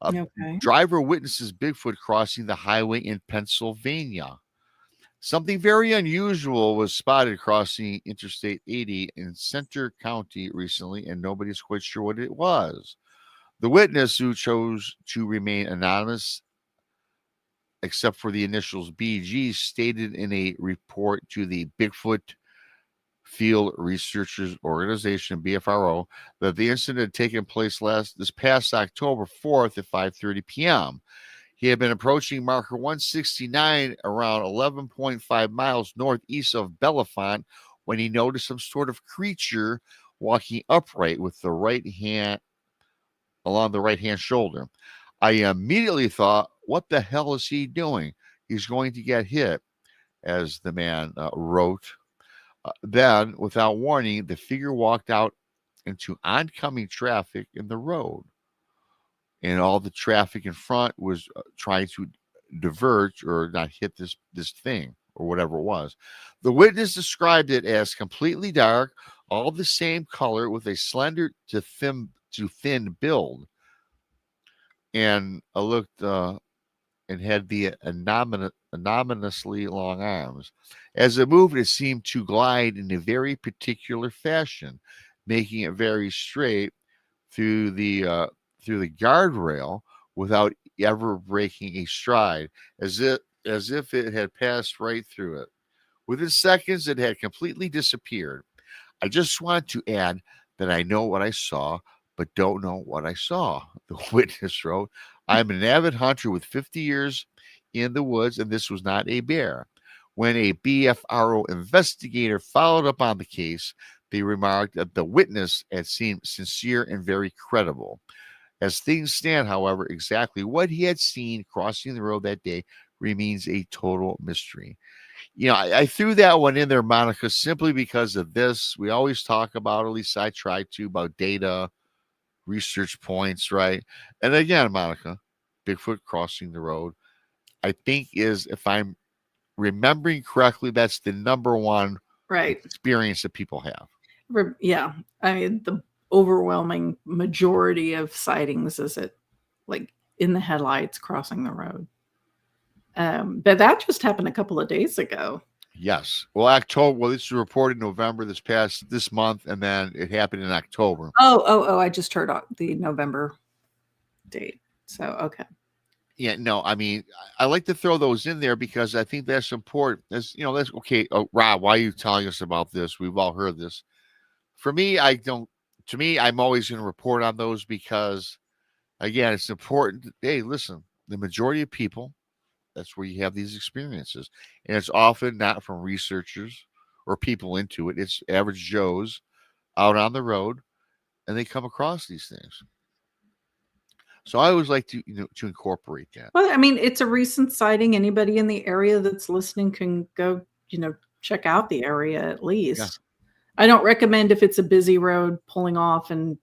a driver witnesses Bigfoot crossing the highway in Pennsylvania. Something very unusual was spotted crossing Interstate 80 in Center County recently, and nobody's quite sure what it was. The witness, who chose to remain anonymous except for the initials BG, stated in a report to the Bigfoot Field Researchers Organization, BFRO, that the incident had taken place this past October 4th at 5:30 p.m. He had been approaching marker 169 around 11.5 miles northeast of Bellefonte when he noticed some sort of creature walking upright with the right hand along the right hand shoulder. I immediately thought, what the hell is he doing? He's going to get hit, as the man wrote. Then, without warning, the figure walked out into oncoming traffic in the road. And all the traffic in front was trying to diverge or not hit this thing or whatever it was. The witness described it as completely dark, all the same color, with a slender to thin build. And I looked and had the anonymously long arms. As it moved, it seemed to glide in a very particular fashion, making it very straight through the guardrail without ever breaking a stride, as if it had passed right through it. Within seconds, it had completely disappeared. I just want to add that I know what I saw, but don't know what I saw, the witness wrote. I'm an avid hunter with 50 years in the woods, and this was not a bear. When a BFRO investigator followed up on the case, they remarked that the witness had seemed sincere and very credible. As things stand, however, exactly what he had seen crossing the road that day remains a total mystery. I threw that one in there, Monica, simply because of this. We always talk about, at least I try to, about data, research points, right? And again, Monica, Bigfoot crossing the road, I think is, if I'm remembering correctly, that's the number one experience that people have. Yeah. I mean, the overwhelming majority of sightings is it like in the headlights crossing the road. But that just happened a couple of days ago. Yes. Well, October. Well, this was reported in November this month, and then it happened in October. Oh! I just heard the November date. So okay. Yeah. No, I mean, I like to throw those in there because I think that's important. That's okay. Oh, Rob, why are you telling us about this? We've all heard this. For me, I don't. To me, I'm always going to report on those because, again, it's important. Hey, listen, the majority of people, that's where you have these experiences. And it's often not from researchers or people into it. It's average Joes out on the road, and they come across these things. So I always like to to incorporate that. Well, I mean, it's a recent sighting. Anybody in the area that's listening can go, check out the area at least. I don't recommend if it's a busy road pulling off and,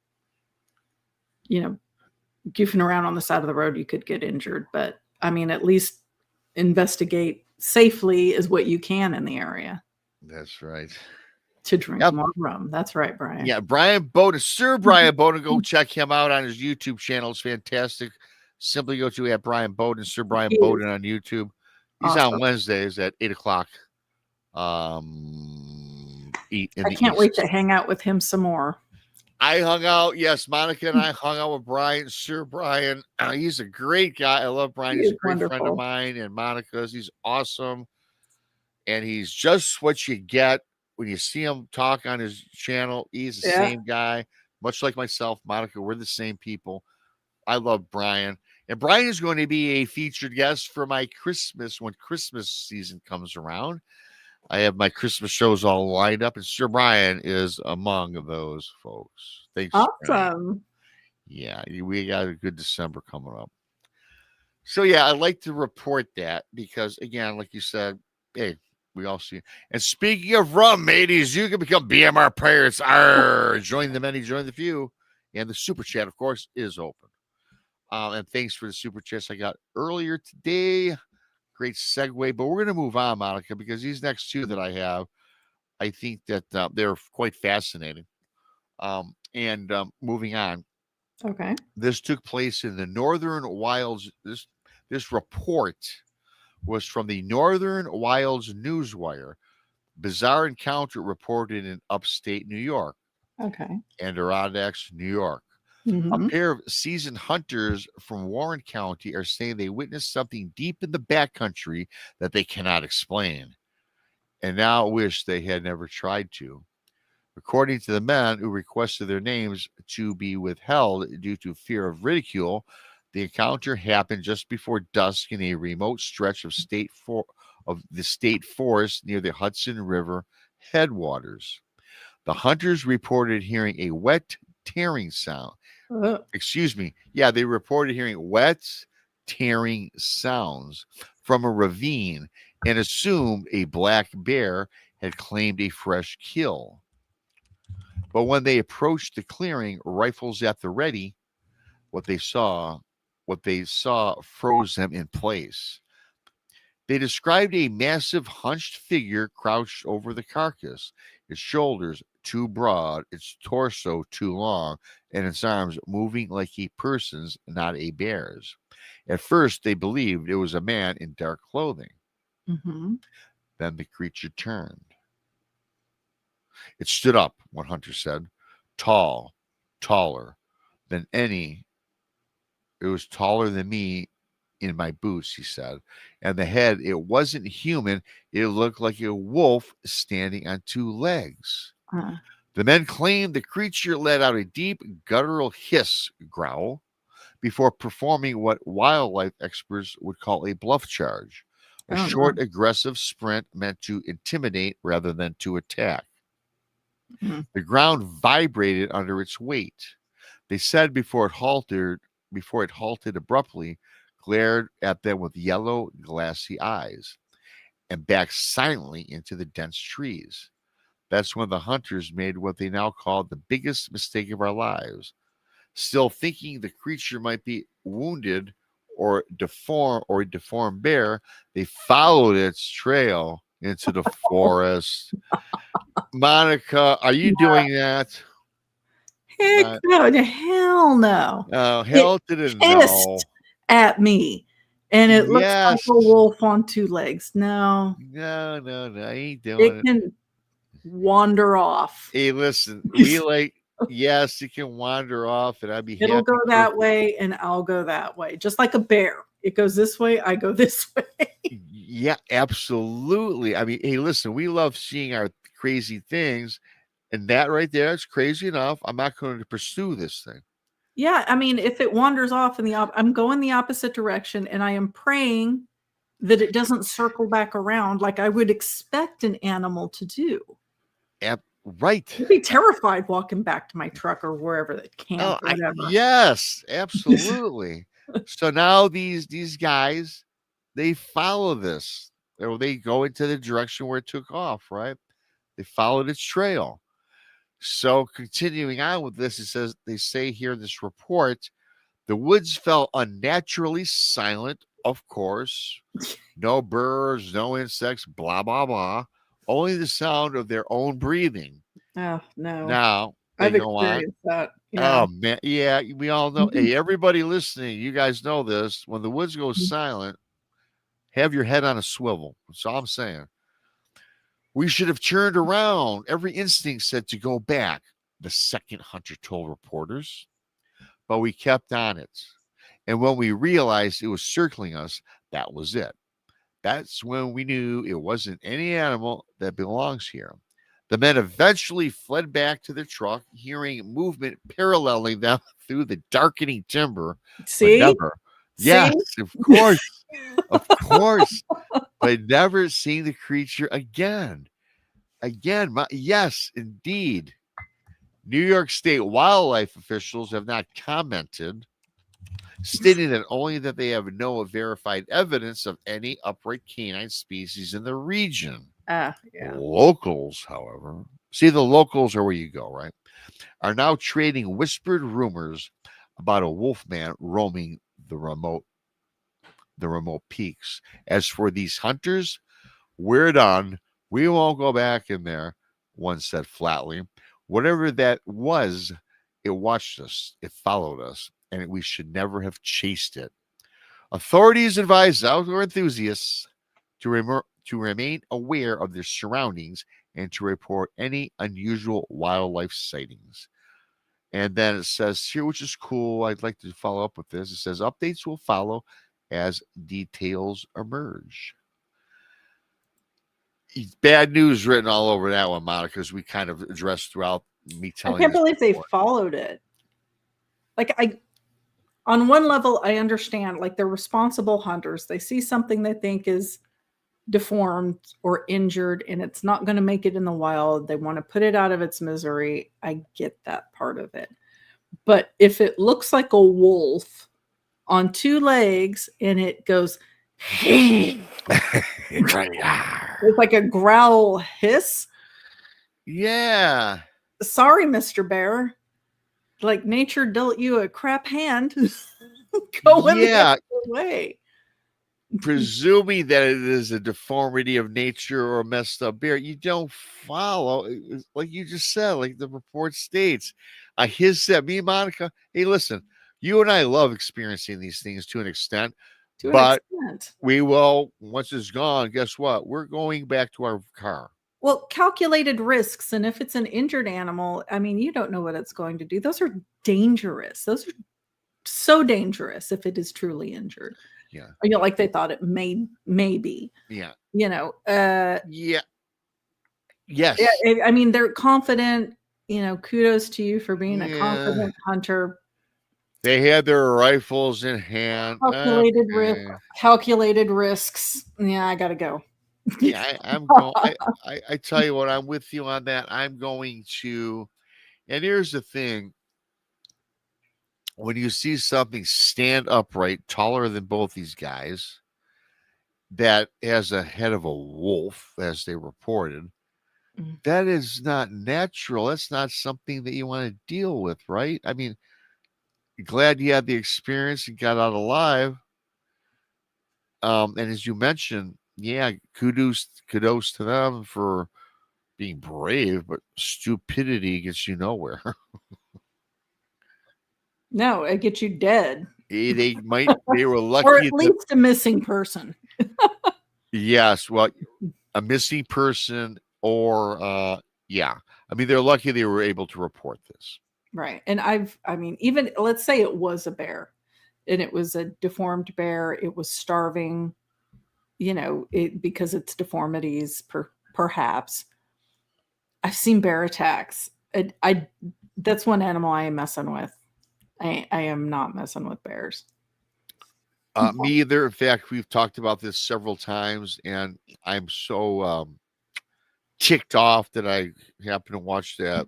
goofing around on the side of the road, you could get injured. But I mean, at least investigate safely is what you can in the area That's right. to drink Yep. more rum. That's right, Brian. Yeah, Brian Bowden, Sir Brian Bowden. Go check him out on his YouTube channel. It's fantastic. Simply go to Brian Bowden, Sir Brian He Bowden is on YouTube. He's awesome. on Wednesdays at 8:00. I can't wait to hang out with him some more. I hung out. Yes, Monica and I hung out with Brian, Sir Brian. He's a great guy. I love Brian. He He's a is great friend wonderful. of mine and Monica's. He's awesome. And he's just what you get when you see him talk on his channel. He's the same guy, much like myself, Monica. We're the same people. I love Brian. And Brian is going to be a featured guest for my Christmas when Christmas season comes around. I have my Christmas shows all lined up, and Sir Brian is among those folks. Thanks. Awesome. Brian. Yeah, we got a good December coming up. So, yeah, I like to report that because, again, like you said, hey, we all see it. And speaking of rum, mateys, you can become BMR pirates. Arr, join the many, join the few. And the super chat, of course, is open. And thanks for the super chats I got earlier today. Great segue, but we're going to move on, Monica, because these next two that I have, I think that they're quite fascinating. Moving on. Okay. This took place in the Northern Wilds. This report was from the Northern Wilds Newswire. Bizarre encounter reported in upstate New York. Okay. Adirondacks, New York. Mhm. A pair of seasoned hunters from Warren County are saying they witnessed something deep in the backcountry that they cannot explain and now wish they had never tried to. According to the men who requested their names to be withheld due to fear of ridicule, the encounter happened just before dusk in a remote stretch of the state forest near the Hudson River headwaters. The hunters reported hearing a wet tearing sound. Yeah, they reported hearing wet, tearing sounds from a ravine and assumed a black bear had claimed a fresh kill. But when they approached the clearing, rifles at the ready, what they saw froze them in place. They described a massive hunched figure crouched over the carcass, its shoulders too broad, its torso too long, and its arms moving like a person's, not a bear's. At first, they believed it was a man in dark clothing. Mm-hmm. Then the creature turned. It stood up, one hunter said, taller than any. It was taller than me in my boots, he said. And the head, it wasn't human. It looked like a wolf standing on two legs. The men claimed the creature let out a deep guttural growl, before performing what wildlife experts would call a bluff charge, a short, aggressive sprint meant to intimidate rather than to attack. Mm-hmm. The ground vibrated under its weight. They said before it halted abruptly, glared at them with yellow, glassy eyes, and backed silently into the dense trees. That's when the hunters made what they now call the biggest mistake of our lives. Still thinking the creature might be wounded or a deformed bear, they followed its trail into the forest. Monica, are you doing that? Heck no, hell no. Oh, hell to the no. At me. And it looks like a wolf on two legs. No. No, I ain't doing it. It can wander off. Hey, listen, yes, it can wander off, and I'd be happy. It'll go that way, and I'll go that way. Just like a bear. It goes this way, I go this way. Yeah, absolutely. I mean, hey, listen, we love seeing our crazy things, and that right there is crazy enough. I'm not going to pursue this thing. Yeah, I mean, if it wanders off I'm going the opposite direction, and I am praying that it doesn't circle back around like I would expect an animal to do. Right. I'd be terrified walking back to my truck or wherever they camp or whatever. Yes, absolutely. So now these guys, they follow this. Or they go into the direction where it took off, right? They followed its trail. So continuing on with this, it says they say here in this report, the woods felt unnaturally silent, of course. No birds, no insects, blah, blah, blah. Only the sound of their own breathing. Oh, no. Now they I've go on. experienced that. Yeah. Oh man, yeah, we all know. Hey, everybody listening, you guys know this. When the woods go silent, have your head on a swivel. That's all I'm saying. We should have turned around. Every instinct said to go back, the second hunter told reporters. But we kept on it. And when we realized it was circling us, that was it. That's when we knew it wasn't any animal that belongs here. The men eventually fled back to their truck, hearing movement paralleling them through the darkening timber. See? But never. Yes, of course. But never seeing the creature again. Yes, indeed. New York State wildlife officials have not commented, stating that only that they have no verified evidence of any upright canine species in the region. Yeah. Locals, however, see, the locals are where you go, right? Are now trading whispered rumors about a wolfman roaming the remote peaks. As for these hunters, we're done. We won't go back in there, one said flatly. Whatever that was, it watched us, it followed us, and we should never have chased it. Authorities advise outdoor enthusiasts to remain aware of their surroundings and to report any unusual wildlife sightings. And then it says here, which is cool, I'd like to follow up with this. It says updates will follow as details emerge. Bad news written all over that one, Monica, as we kind of addressed throughout me telling. I can't believe they followed it. Like, on one level, I understand, like, they're responsible hunters. They see something they think is deformed or injured and it's not going to make it in the wild. They want to put it out of its misery. I get that part of it. But if it looks like a wolf on two legs and it goes, it's like a growl hiss. Yeah. Sorry, Mr. Bear. Like, nature dealt you a crap hand. Go in the other way. Presuming that it is a deformity of nature or a messed up bear, you don't follow, like you just said, like the report states. His said, me and Monica, hey, listen, you and I love experiencing these things to an extent. We will, once it's gone, guess what? We're going back to our car. Well, calculated risks. And if it's an injured animal, I mean, you don't know what it's going to do. Those are dangerous. Those are so dangerous if it is truly injured. Yeah. You know, like they thought it may be. Yeah. You know, yeah. Yes. I mean, they're confident, you know, kudos to you for being a confident hunter. They had their rifles in hand. Calculated risks. Yeah, I gotta go. Yeah, I'm going. I tell you what, I'm with you on that. I'm going to, and here's the thing. When you see something stand upright, taller than both these guys, that has a head of a wolf, as they reported, that is not natural. That's not something that you want to deal with, right? I mean, glad you had the experience and got out alive. And as you mentioned, yeah, kudos to them for being brave, but stupidity gets you nowhere. No, it gets you dead. They were lucky. Or at least a missing person. Yes, well, a missing person or yeah. I mean, they're lucky they were able to report this. Right. And even let's say it was a bear and it was a deformed bear, it was starving, you know, because it's deformities, perhaps. I've seen bear attacks. That's one animal I am messing with. I am not messing with bears. Me either. In fact, we've talked about this several times, and I'm so ticked off that I happened to watch that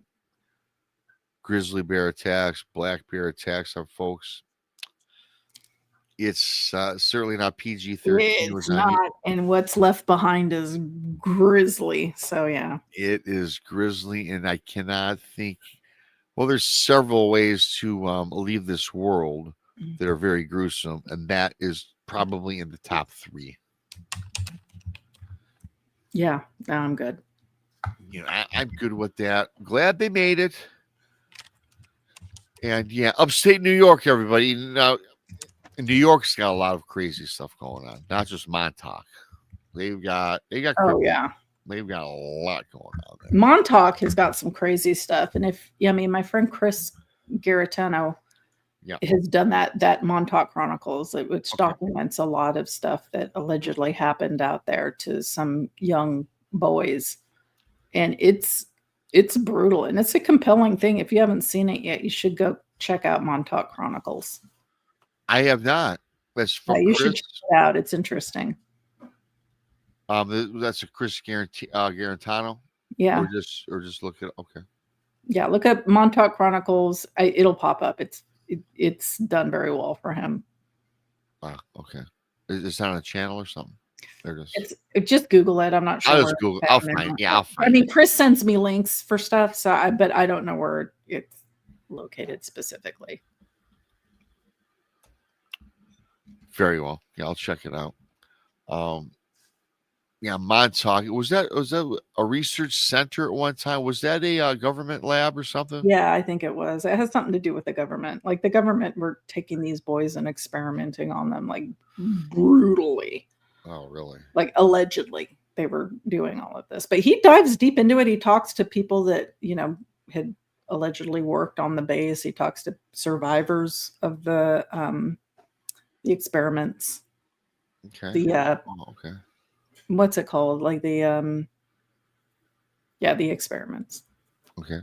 grizzly bear attacks, black bear attacks on folks. It's certainly not PG-13. It's not, and what's left behind is grisly. So yeah, it is grisly, and I cannot think. Well, there's several ways to leave this world that are very gruesome, and that is probably in the top 3. Yeah, I'm good. You know, I'm good with that. Glad they made it. And yeah, upstate New York, everybody. Now, New York's got a lot of crazy stuff going on. Not just Montauk. They've got. Oh yeah, they've got a lot going on there. Montauk has got some crazy stuff, and my friend Chris Garitano has done that Montauk Chronicles, which documents a lot of stuff that allegedly happened out there to some young boys, and it's brutal, and it's a compelling thing. If you haven't seen it yet, you should go check out Montauk Chronicles. I have not. That's from you Chris. should check it out. It's interesting. That's a Chris Garantano. Yeah. Or just look at okay. Yeah, look up Montauk Chronicles. It'll pop up. It's done very well for him. Wow. Okay. Is that on a channel or something? There it is. Just Google it. I'm not sure. I'll just Google. I'll find. Yeah, I'll find. I mean, Chris sends me links for stuff, so I don't know where it's located specifically. Very well. Yeah, I'll check it out. Yeah, Montauk. Was that a research center at one time? Was that a government lab or something? Yeah, I think it was. It has something to do with the government. Like the government were taking these boys and experimenting on them like brutally. Oh, really? Like allegedly they were doing all of this. But he dives deep into it. He talks to people that, had allegedly worked on the base. He talks to survivors of the experiments. Okay. Okay. What's it called? Like the experiments. Okay.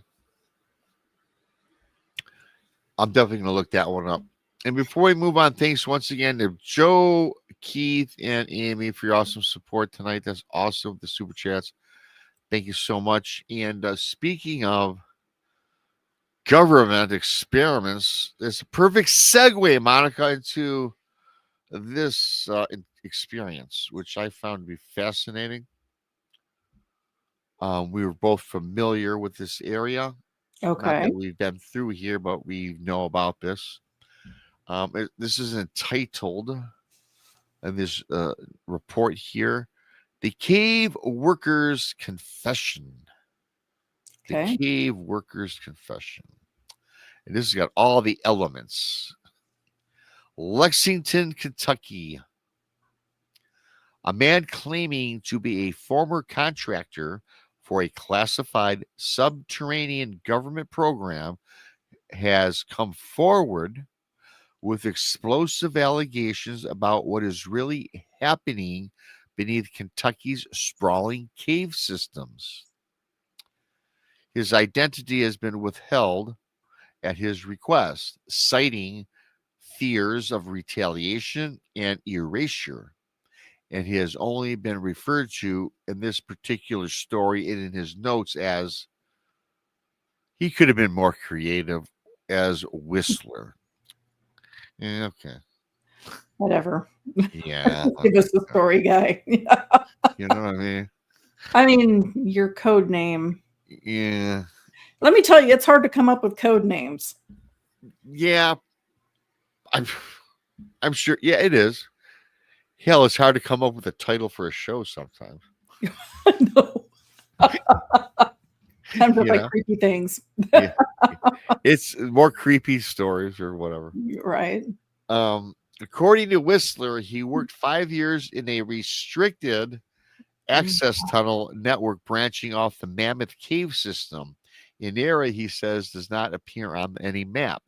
I'm definitely going to look that one up. And before we move on, thanks once again to Joe, Keith, and Amy for your awesome support tonight. That's awesome. The super chats. Thank you so much. And speaking of government experiments, it's a perfect segue, Monica, into this experience, which I found to be fascinating. We were both familiar with this area. Okay. Not that we've been through here, but we know about this. This is entitled, in this report here, The Cave Workers' Confession. Okay. The Cave Workers' Confession. And this has got all the elements. Lexington, Kentucky. A man claiming to be a former contractor for a classified subterranean government program has come forward with explosive allegations about what is really happening beneath Kentucky's sprawling cave systems. His identity has been withheld at his request, citing fears of retaliation and erasure. And he has only been referred to in this particular story and in his notes as he could have been more creative as Whistler. Yeah, okay. Whatever. Yeah. Give us the story, guy. You know what I mean? I mean, your code name. Yeah. Let me tell you, it's hard to come up with code names. Yeah. I'm sure. Yeah, it is. Hell, it's hard to come up with a title for a show sometimes. No. Time to write creepy things. Yeah. It's more creepy stories or whatever. Right. According to Whistler, he worked 5 years in a restricted access tunnel network branching off the Mammoth Cave system. An area, he says, does not appear on any map,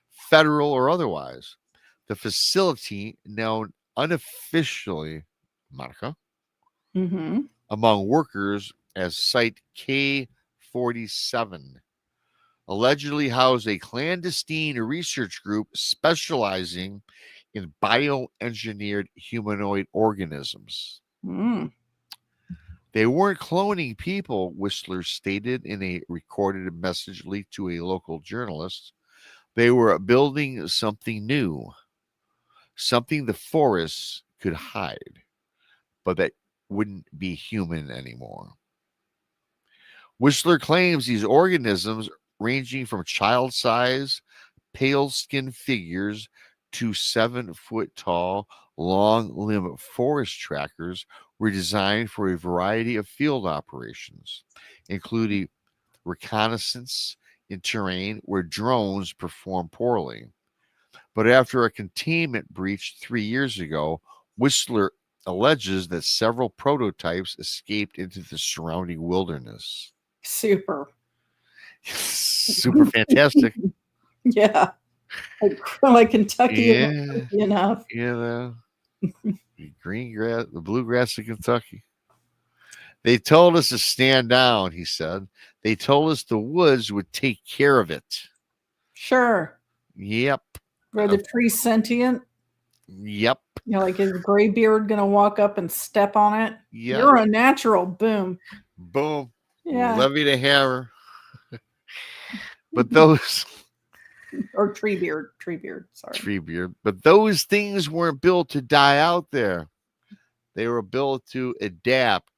federal or otherwise. The facility, known unofficially, Monica, among workers as Site K47, allegedly housed a clandestine research group specializing in bioengineered humanoid organisms. Mm. They weren't cloning people, Whistler stated in a recorded message leaked to a local journalist. They were building something new, something the forests could hide, but that wouldn't be human anymore. Whistler claims these organisms, ranging from child size, pale skinned figures to 7-foot tall, long limbed forest trackers, were designed for a variety of field operations, including reconnaissance in terrain where drones perform poorly. But after a containment breach 3 years ago, Whistler alleges that several prototypes escaped into the surrounding wilderness. Super. Super fantastic. Yeah. Like Kentucky Yeah. isn't Kentucky enough. The green grass, the bluegrass of Kentucky. They told us to stand down, he said. They told us the woods would take care of it. Sure. Yep. Were the trees sentient? Yep. You know, like is Graybeard gonna walk up and step on it? Yep. You're a natural. Boom. Boom. Yeah. Levy the hammer. But those or Treebeard. Sorry. Treebeard. But those things weren't built to die out there. They were built to adapt.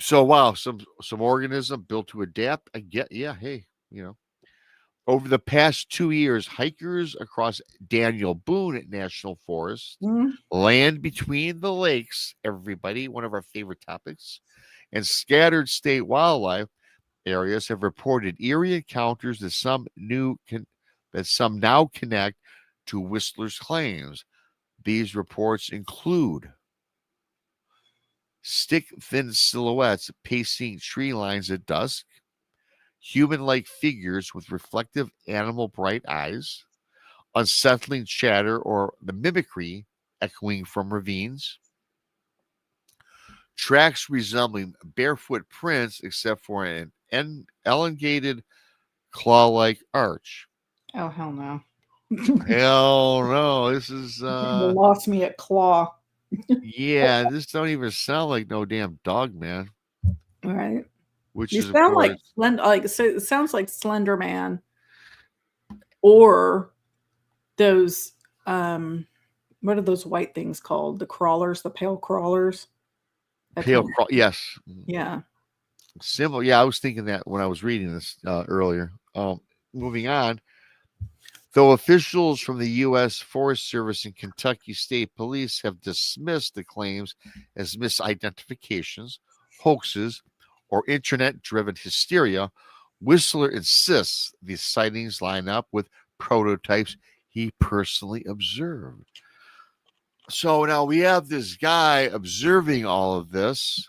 So wow, some organism built to adapt. I get, yeah, hey, over the past 2 years, hikers across Daniel Boone National Forest, land between the lakes, everybody, one of our favorite topics, and scattered state wildlife areas have reported eerie encounters that some now connect to Whistler's claims. These reports include stick-thin silhouettes pacing tree lines at dusk, human-like figures with reflective animal bright eyes, unsettling chatter or the mimicry echoing from ravines, tracks resembling barefoot prints except for an elongated claw-like arch. Oh hell no. Hell no. This is You lost me at claw. yeah, this don't even sound like no damn dog, man. Right. Which You is sound like so it sounds like Slender Man or those what are those white things called? The crawlers, the pale crawlers. yes. Yeah. Similar. Yeah, I was thinking that when I was reading this earlier. Moving on. Though officials from the U.S. Forest Service and Kentucky State Police have dismissed the claims as misidentifications, hoaxes, or internet-driven hysteria, Whistler insists these sightings line up with prototypes he personally observed. So now we have this guy observing all of this,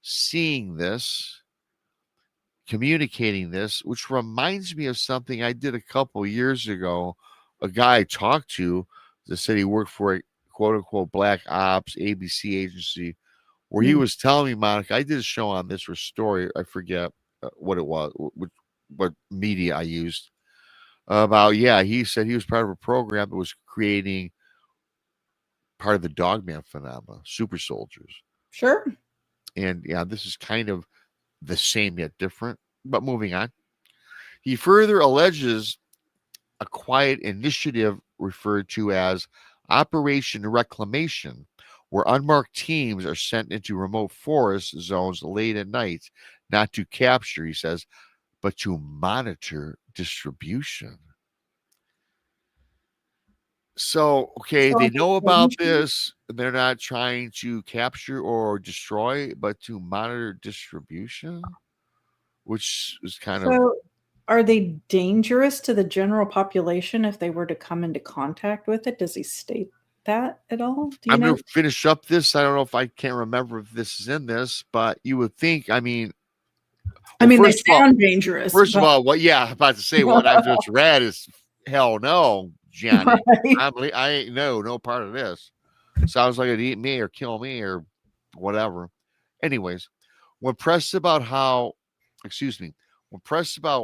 seeing this, communicating this, which reminds me of something I did a couple years ago. A guy I talked to that said he worked for a quote-unquote black ops ABC agency, where he was telling me, Monica, I did a show on this or story, I forget what it was, what media I used, about, he said he was part of a program that was creating part of the Dogman phenomenon, super soldiers. Sure. And this is kind of the same yet different. But moving on. He further alleges a quiet initiative referred to as Operation Reclamation, where unmarked teams are sent into remote forest zones late at night, not to capture, he says, but to monitor distribution. So, okay, they know about this. They're not trying to capture or destroy, but to monitor distribution, which is kind of. So, are they dangerous to the general population if they were to come into contact with it? Does he state that at all? Do you I'm know? going to finish up this. I don't know if I can't remember if this is in this, but you would think, they sound dangerous. First of all, I'm about to say what I just read is hell no, Johnny. Right? I ain't no part of this. Sounds like it'd eat me or kill me or whatever. Anyways, when pressed about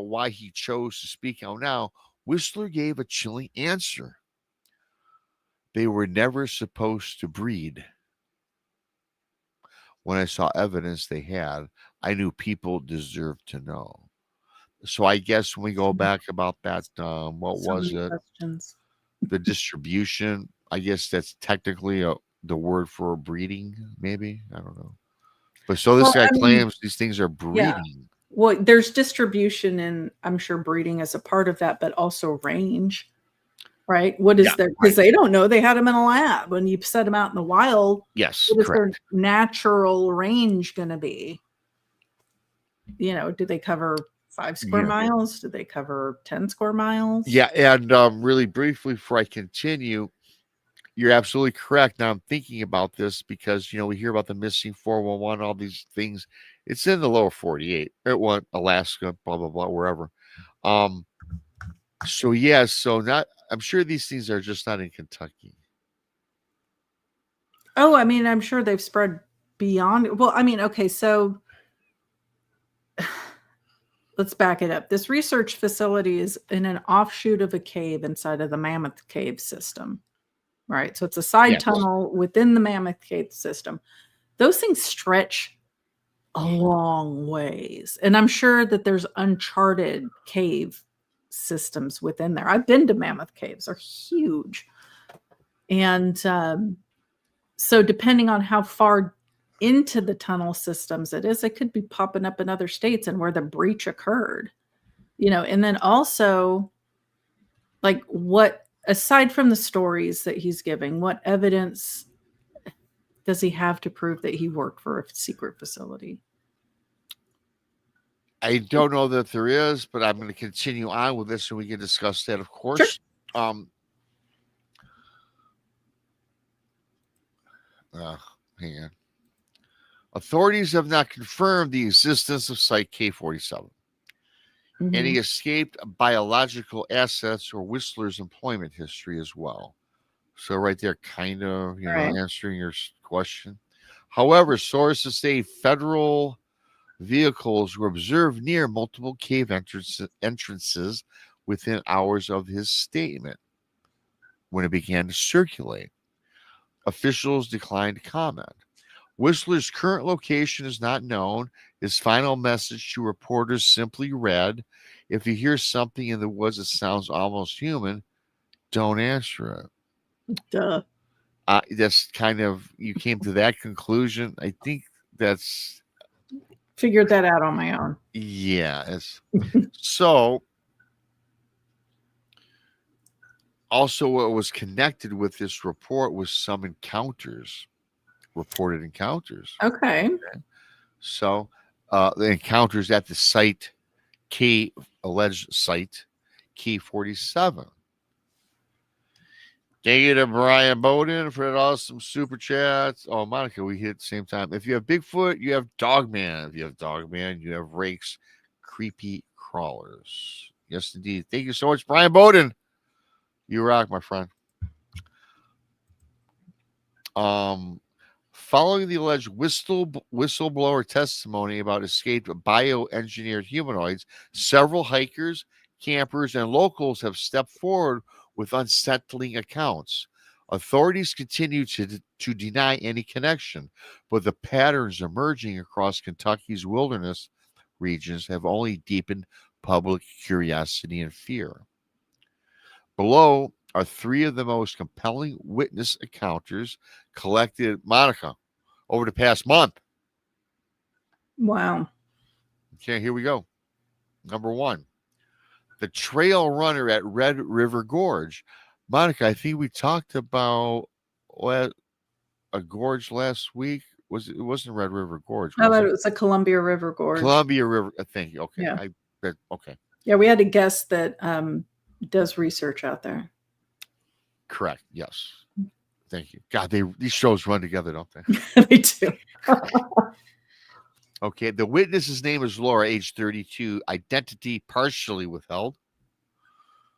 why he chose to speak out now, Whistler gave a chilling answer. They were never supposed to breed. When I saw evidence they had, I knew people deserved to know. So I guess when we go back about that, what So was many it? questions. The distribution. I guess that's technically the word for breeding, maybe. I don't know. But so this Well, guy I mean, claims these things are yeah. breeding. Well, there's distribution, and I'm sure breeding is a part of that, but also range, right? What is Yeah, their, because they don't know, they had them in a lab. When you set them out in the wild, Yes, what is their correct. natural range going to be? You know, do they cover 5 square Yeah. miles? Do they cover 10 square miles? Yeah, and really briefly before I continue, you're absolutely correct. Now I'm thinking about this because we hear about the missing 411, all these things. It's in the lower 48. It went Alaska, blah blah blah, wherever. Um, so yeah, so not. I'm sure these things are just not in Kentucky. Oh, I mean, I'm sure they've spread beyond. Well, I mean, okay, so let's back it up. This research facility is in an offshoot of a cave inside of the Mammoth Cave system, right? So it's a side Yes. tunnel within the Mammoth Cave system. Those things stretch a long ways. And I'm sure that there's uncharted cave systems within there. I've been to Mammoth Caves, they're huge. And so depending on how far into the tunnel systems it is, it could be popping up in other states and where the breach occurred. And then also, like, what, aside from the stories that he's giving, what evidence does he have to prove that he worked for a secret facility? I don't know that there is, but I'm going to continue on with this, and we can discuss that, of course. Sure. Hang on. Authorities have not confirmed the existence of Site K47. Any Mhm. escaped biological assets or Whistler's employment history as well. So right there, kind of, Right. answering your question. However, sources say federal vehicles were observed near multiple cave entrances within hours of his statement when it began to circulate. Officials declined to comment. Whistler's current location is not known. His final message to reporters simply read, "If you hear something in the woods that sounds almost human, don't answer it." Duh. That's kind of, you came to that conclusion. I think that's, Figured that out on my own. yeah. So, also what was connected with this report was some reported encounters. Okay. So, the encounters at the site, alleged site K47. Thank you to Brian Bowden for that awesome super chats. Oh, Monica, we hit at the same time. If you have Bigfoot, you have Dogman. If you have Dogman, you have Rakes, creepy crawlers. Yes, indeed. Thank you so much, Brian Bowden. You rock, my friend. Following the alleged whistleblower testimony about escaped bioengineered humanoids, several hikers, campers, and locals have stepped forward with unsettling accounts. Authorities continue to deny any connection, but the patterns emerging across Kentucky's wilderness regions have only deepened public curiosity and fear. Below are 3 of the most compelling witness encounters collected, Monica, over the past month. Wow. Okay, here we go. Number 1, the trail runner at Red River Gorge. Monica, I think we talked about a gorge last week. It wasn't Red River Gorge, I was thought it? it was the Columbia River Gorge. Columbia River, thank you. Okay. Yeah. Okay. Yeah, we had a guest that does research out there. Correct. Yes. Thank you. God, these shows run together, don't they? They do. Okay. The witness's name is Laura, age 32, identity partially withheld.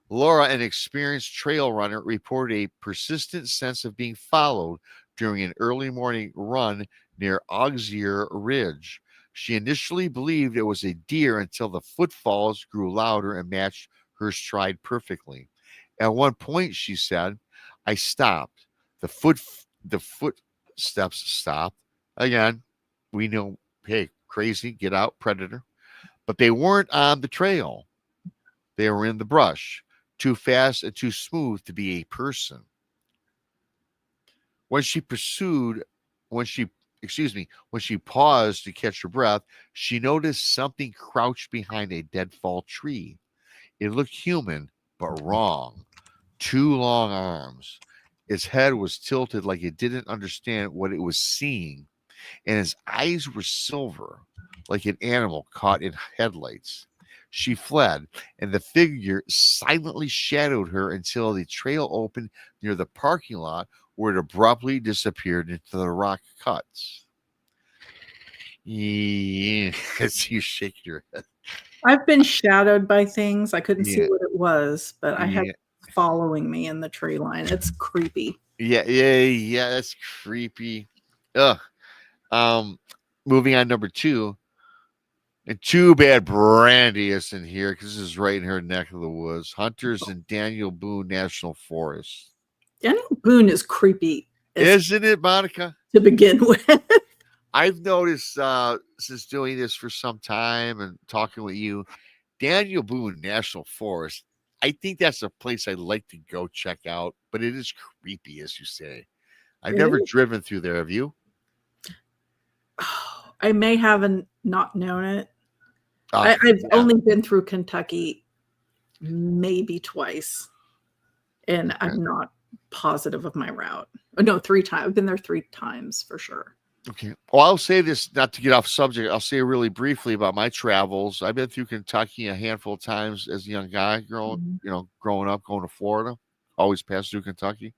Laura, an experienced trail runner, reported a persistent sense of being followed during an early morning run near Auxier Ridge. She initially believed it was a deer until the footfalls grew louder and matched her stride perfectly. At one point, she said, "I stopped. The footsteps stopped. Again, we know, hey, crazy, get out, predator. But they weren't on the trail. They were in the brush, too fast and too smooth to be a person. When she pursued, when she, when she paused to catch her breath, she noticed something crouched behind a deadfall tree. It looked human, but wrong. Two long arms. Its head was tilted like it didn't understand what it was seeing, and his eyes were silver, like an animal caught in headlights. She fled, and the figure silently shadowed her until the trail opened near the parking lot, where it abruptly disappeared into the rock cuts. Yes, you shake your head. I've been shadowed by things. I couldn't see Yeah. what it was, but I had Yeah. following me in the tree line. It's creepy. Yeah, that's creepy. Ugh. Moving on, number 2. And too bad Brandi isn't here because this is right in her neck of the woods. Hunters in Daniel Boone National Forest. Daniel Boone is creepy Isn't it, Monica? to begin with. I've noticed since doing this for some time and talking with you, Daniel Boone National Forest, I think that's a place I'd like to go check out, but it is creepy, as you say. I've It never is. driven through there. Have you? I may have not known it. Oh, I've yeah. only been through Kentucky maybe twice, and I'm not positive of my route. Oh, no, 3 times. I've been there 3 times for sure. Okay. Well, I'll say this, not to get off subject. I'll say really briefly about my travels. I've been through Kentucky a handful of times as a young guy, growing up, going to Florida. Always passed through Kentucky.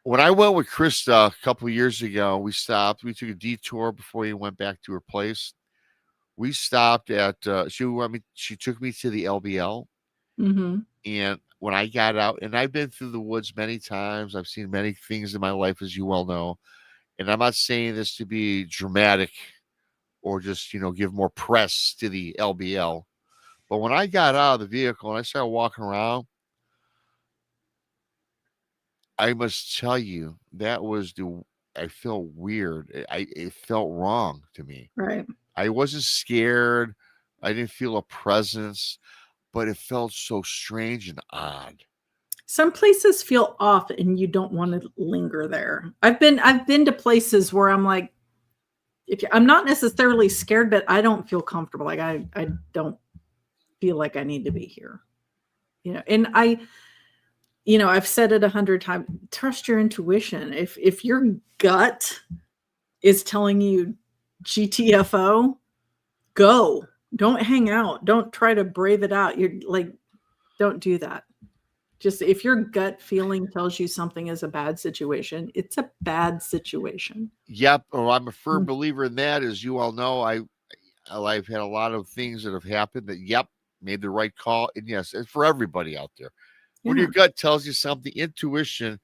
When I went with Krista a couple of years ago, we stopped. We took a detour before we went back to her place. We stopped at she took me to the LBL, Mm-hmm. and when I got out, and I've been through the woods many times, I've seen many things in my life, as you well know, and I'm not saying this to be dramatic or just give more press to the LBL, but when I got out of the vehicle and I started walking around, I must tell you I felt weird. It felt wrong to me. Right. I wasn't scared. I didn't feel a presence, but it felt so strange and odd. Some places feel off and you don't want to linger there. I've been to places where I'm like, I'm not necessarily scared, but I don't feel comfortable. Like I don't feel like I need to be here. And I've said it 100 times, trust your intuition. If your gut is telling you GTFO, go. Don't hang out. Don't try to brave it out. You're like, don't do that. Just if your gut feeling tells you something is a bad situation, it's a bad situation. Yep. Oh, I'm a firm believer in that. As you all know, I've had a lot of things that have happened that, made the right call. And yes, it's for everybody out there. When your gut tells you something, intuition,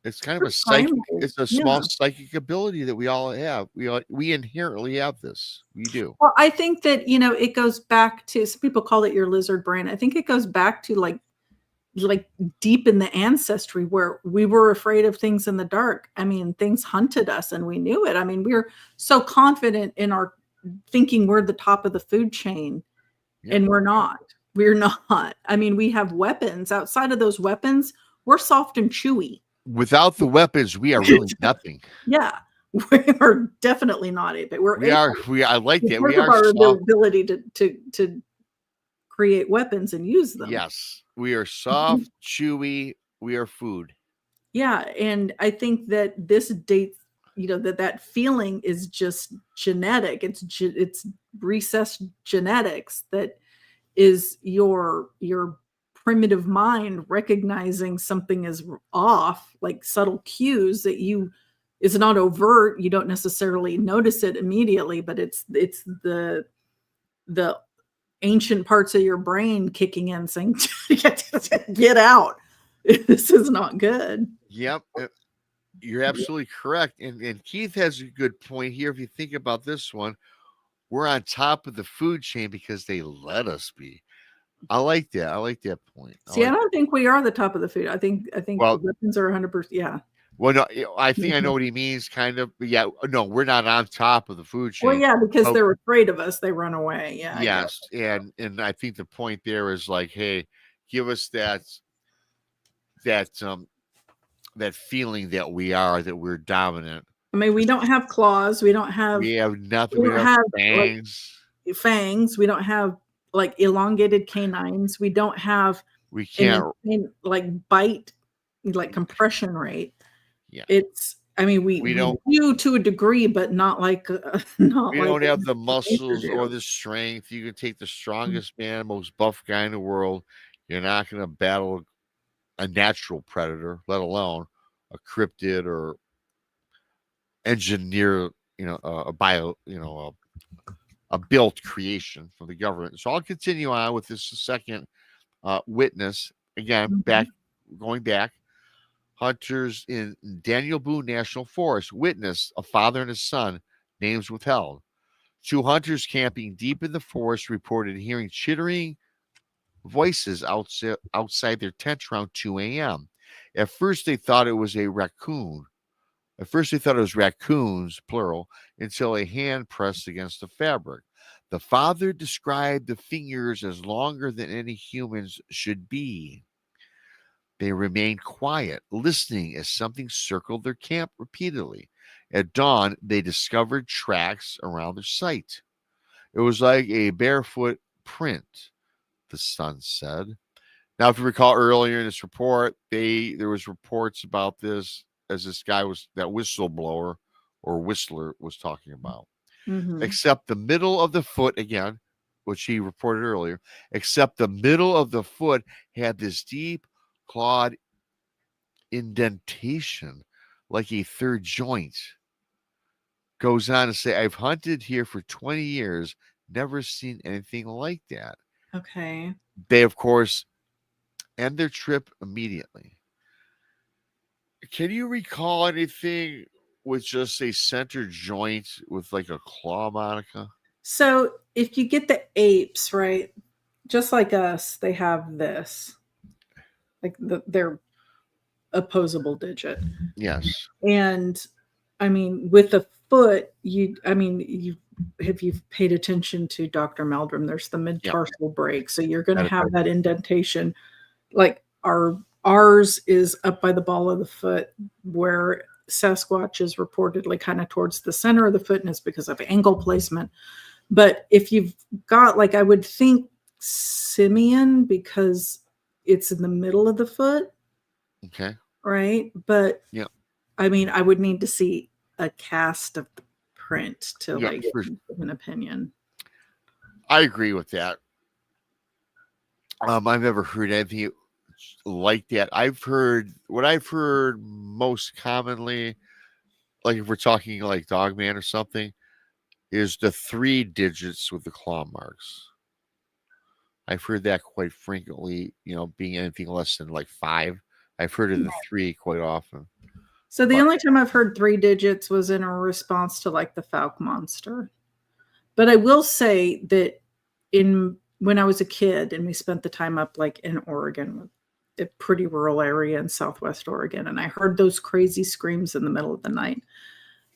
it's kind of a psychic. It's a small psychic ability that we all have. We inherently have this. We do. Well, I think that it goes back to, some people call it your lizard brain. I think it goes back to like deep in the ancestry where we were afraid of things in the dark. I mean, things hunted us and we knew it. I mean, we're so confident in our thinking we're the top of the food chain, and we're not. We're not. I mean, we have weapons. Outside of those weapons, we're soft and chewy. Without the weapons, we are really nothing. Yeah, we're definitely not it, but I like that. We are our soft. ability to create weapons and use them. Yes, we are soft, chewy. We are food. Yeah, and I think that this date, that feeling is just genetic. It's recessed genetics that is your primitive mind recognizing something is off, like subtle cues that it's not overt. You don't necessarily notice it immediately, but it's the ancient parts of your brain kicking in saying, get out. This is not good. Yep. You're absolutely correct. And Keith has a good point here. If you think about this one, we're on top of the food chain because they let us be. I like that. I like that point. See, I don't think we are the top of the food. I think Well- the weapons are 100%. Yeah. Well, no, I think I know what he means, kind of. But yeah, no, we're not on top of the food chain. Well, yeah, because Oh, they're afraid of us. They run away. Yeah. I get yes, it. and I think the point there is like, hey, give us that feeling that we're dominant. I mean, we don't have claws. We don't have We have nothing. we We don't have have, like, fangs. fangs. We don't have like elongated canines. We don't have We any can't. like bite, like compression rate. Yeah. It's, I mean, we don't- do to a degree, but not like not We like don't have the nature muscles do. or the strength. You can take the strongest man, most buff guy in the world. You're not going to battle a natural predator, let alone a cryptid or engineer, a bio, a built creation from the government. So I'll continue on with this second witness. Again, going back, hunters in Daniel Boone National Forest witnessed a father and his son, names withheld. Two hunters camping deep in the forest reported hearing chittering voices outside their tent around 2 a.m. At first, they thought it was a raccoon. At first, they thought it was raccoons, plural, until a hand pressed against the fabric. The father described the fingers as longer than any humans should be. They remained quiet, listening as something circled their camp repeatedly. At dawn, they discovered tracks around their site. It was like a barefoot print, the son said. Now, if you recall earlier in this report, there was reports about this as this guy that whistleblower or whistler was talking about. Mhm. Except the middle of the foot, again, which he reported earlier, except the middle of the foot had this deep clawed indentation like a third joint. Goes on to say, I've hunted here for 20 years, never seen anything like that. Okay. They, of course, end their trip immediately. Can you recall anything with just a center joint with like a claw, Monica? So if you get the apes, right, just like us, they have this, like their opposable digit. Yes. And I mean, with the foot, if you've paid attention to Dr. Meldrum, there's the mid-tarsal break. So you're going to have that indentation. Like ours is up by the ball of the foot, where Sasquatch is reportedly kind of towards the center of the foot, and it's because of angle placement. But if you've got, like, I would think simian, because it's in the middle of the foot. Okay. Right. But yeah, I mean, I would need to see a cast of the print to give an opinion. I agree with that. I've never heard anything like that. What I've heard most commonly, like if we're talking like Dogman or something, is the 3 digits with the claw marks. I've heard that quite frequently, being anything less than like 5. I've heard of the 3 quite often. So the only time I've heard 3 digits was in a response to like the Falk monster. But I will say that when I was a kid and we spent the time up like in Oregon, a pretty rural area in Southwest Oregon, and I heard those crazy screams in the middle of the night,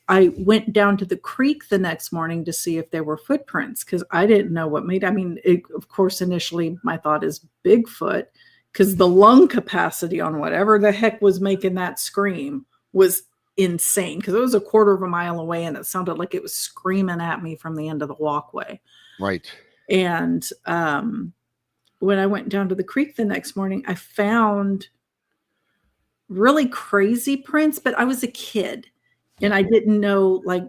I went down to the creek the next morning to see if there were footprints, because I didn't know what made. I mean, of course, initially my thought is Bigfoot, because the lung capacity on whatever the heck was making that scream was insane, because it was a quarter of a mile away and it sounded like it was screaming at me from the end of the walkway. Right. And when I went down to the creek the next morning, I found really crazy prints, but I was a kid and I didn't know like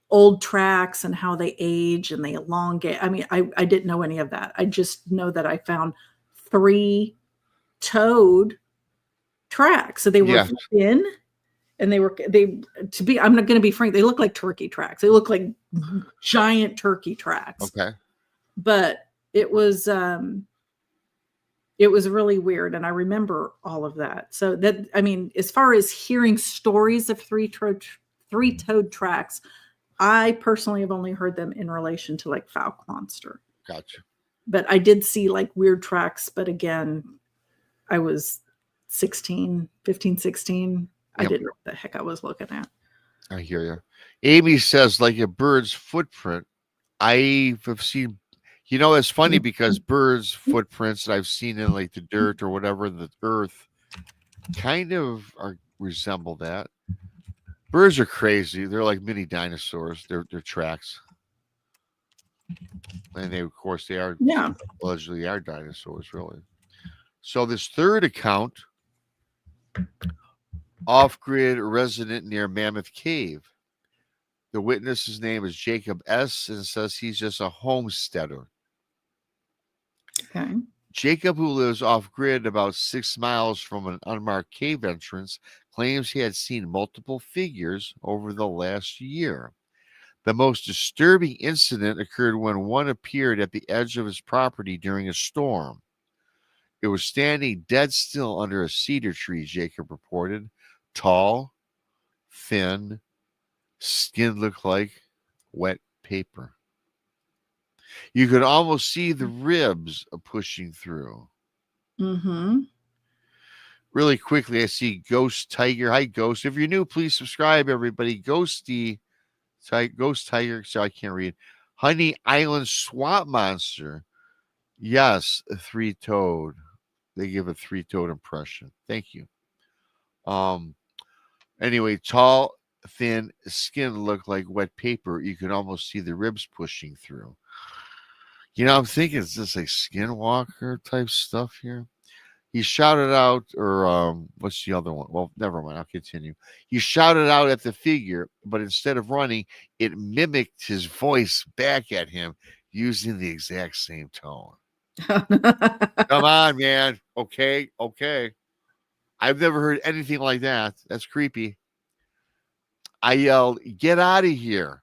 old tracks and how they age and they elongate. I mean, I didn't know any of that. I just know that I found 3-toed tracks. So they were thin, and I'm not going to be frank, they look like turkey tracks. They look like giant turkey tracks. Okay. But it was really weird, and I remember all of that. So that, I mean, as far as hearing stories of 3-toed tracks, I personally have only heard them in relation to like Falk monster. Gotcha. but I did see like weird tracks. But again, I was 16, 15, 16. I Yep. didn't know what the heck I was looking at. I hear you. Amy says, like a bird's footprint. I have seen, it's funny because birds' footprints that I've seen in like the dirt or whatever, the earth, kind of resemble that. Birds are crazy. They're like mini dinosaurs. They're tracks. And they, of course, they are allegedly are dinosaurs, really. So this third account, off-grid resident near Mammoth Cave. The witness's name is Jacob S. and says he's just a homesteader. Okay. Jacob, who lives off-grid about 6 miles from an unmarked cave entrance, claims he had seen multiple figures over the last year. The most disturbing incident occurred when one appeared at the edge of his property during a storm. It was standing dead still under a cedar tree, Jacob reported. Tall, thin, skin looked like wet paper. You could almost see the ribs pushing through. Mm-hmm. Really quickly, I see Ghost Tiger. Hi, Ghost. If you're new, please subscribe, everybody. Ghost Tiger. So I can't read. Honey Island Swamp Monster. Yes, a three-toed. They give a three-toed impression. Thank you. Anyway, tall, thin, skin looked like wet paper. You could almost see the ribs pushing through. I'm thinking it's just like skinwalker type stuff here. He shouted out, or what's the other one? Well, never mind. I'll continue. He shouted out at the figure, but instead of running, it mimicked his voice back at him using the exact same tone. Come on, man. Okay. I've never heard anything like that. That's creepy. I yelled, "Get out of here."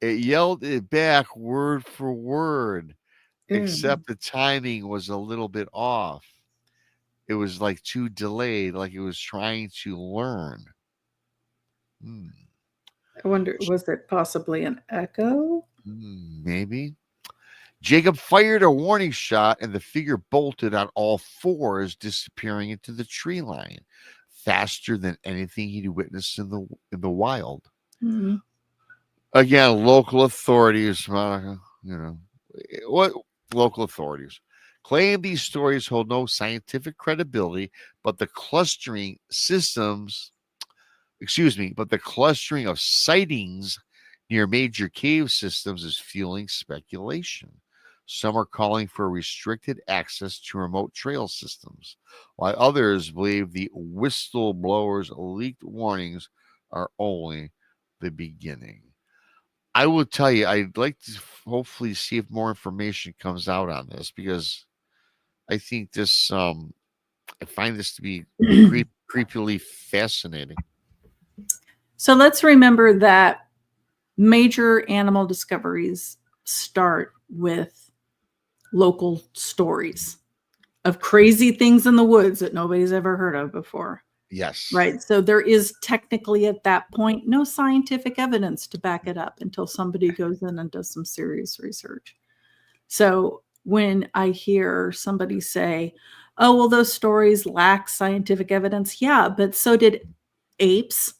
It yelled it back word for word, except the timing was a little bit off. It was like too delayed, like it was trying to learn. I wonder, was it possibly an echo? Maybe. Jacob fired a warning shot, and the figure bolted on all fours, disappearing into the tree line faster than anything he'd witnessed in the wild. Mm-hmm. Again, local authorities, Monica, what local authorities claim these stories hold no scientific credibility, but the clustering of sightings near major cave systems is fueling speculation. Some are calling for restricted access to remote trail systems, while others believe the whistleblowers' leaked warnings are only the beginning. I will tell you, I'd like to hopefully see if more information comes out on this, because I think this, I find this to be creepily fascinating. So let's remember that major animal discoveries start with local stories of crazy things in the woods that nobody's ever heard of before. Yes. Right. So there is technically at that point no scientific evidence to back it up until somebody goes in and does some serious research. So when I hear somebody say, "Oh, well, those stories lack scientific evidence," yeah, but so did apes,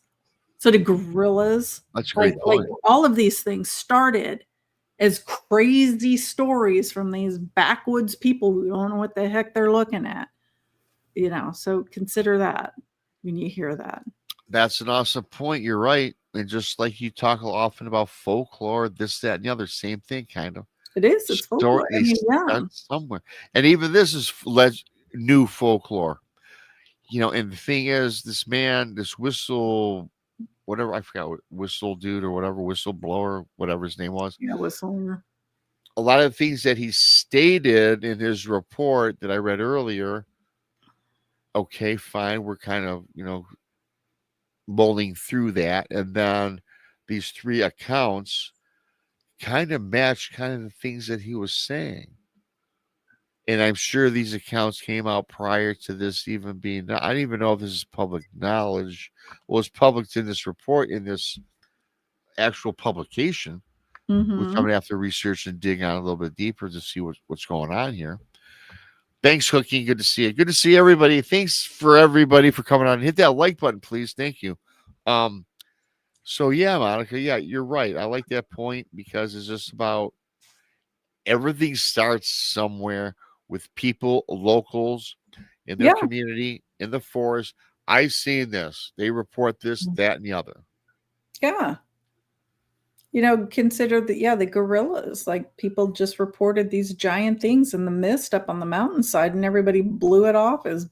so did gorillas. That's a great like point. all of these things started as crazy stories from these backwoods people who don't know what the heck they're looking at. So consider that when you hear that. That's an awesome point. You're right. And just like you talk often about folklore, this, that, and the other, same thing, kind of. It is. It's folklore. They start somewhere. And even this is new folklore. And the thing is, this man, this whatever, I forgot what whistle dude or whatever, whistleblower, whatever his name was. Yeah, whistler. A lot of things that he stated in his report that I read earlier, okay, fine, we're kind of, mulling through that. And then these three accounts kind of match kind of the things that he was saying. And I'm sure these accounts came out prior to this even being, I don't even know if this is public knowledge. Well, it's public in this report, in this actual publication. which I'm Mhm. gonna have to research and dig on a little bit deeper to see what's going on here. Thanks, Cookie. Good to see you. Good to see everybody. Thanks for everybody for coming on. Hit that like button, please. Thank you. So yeah, Monica, yeah, you're right. I like that point because it's just about everything starts somewhere with people, locals in their Yeah. community, in the forest. I've seen this. They report this, that, and the other. Yeah. Consider the gorillas. Like people just reported these giant things in the mist up on the mountainside, and everybody blew it off as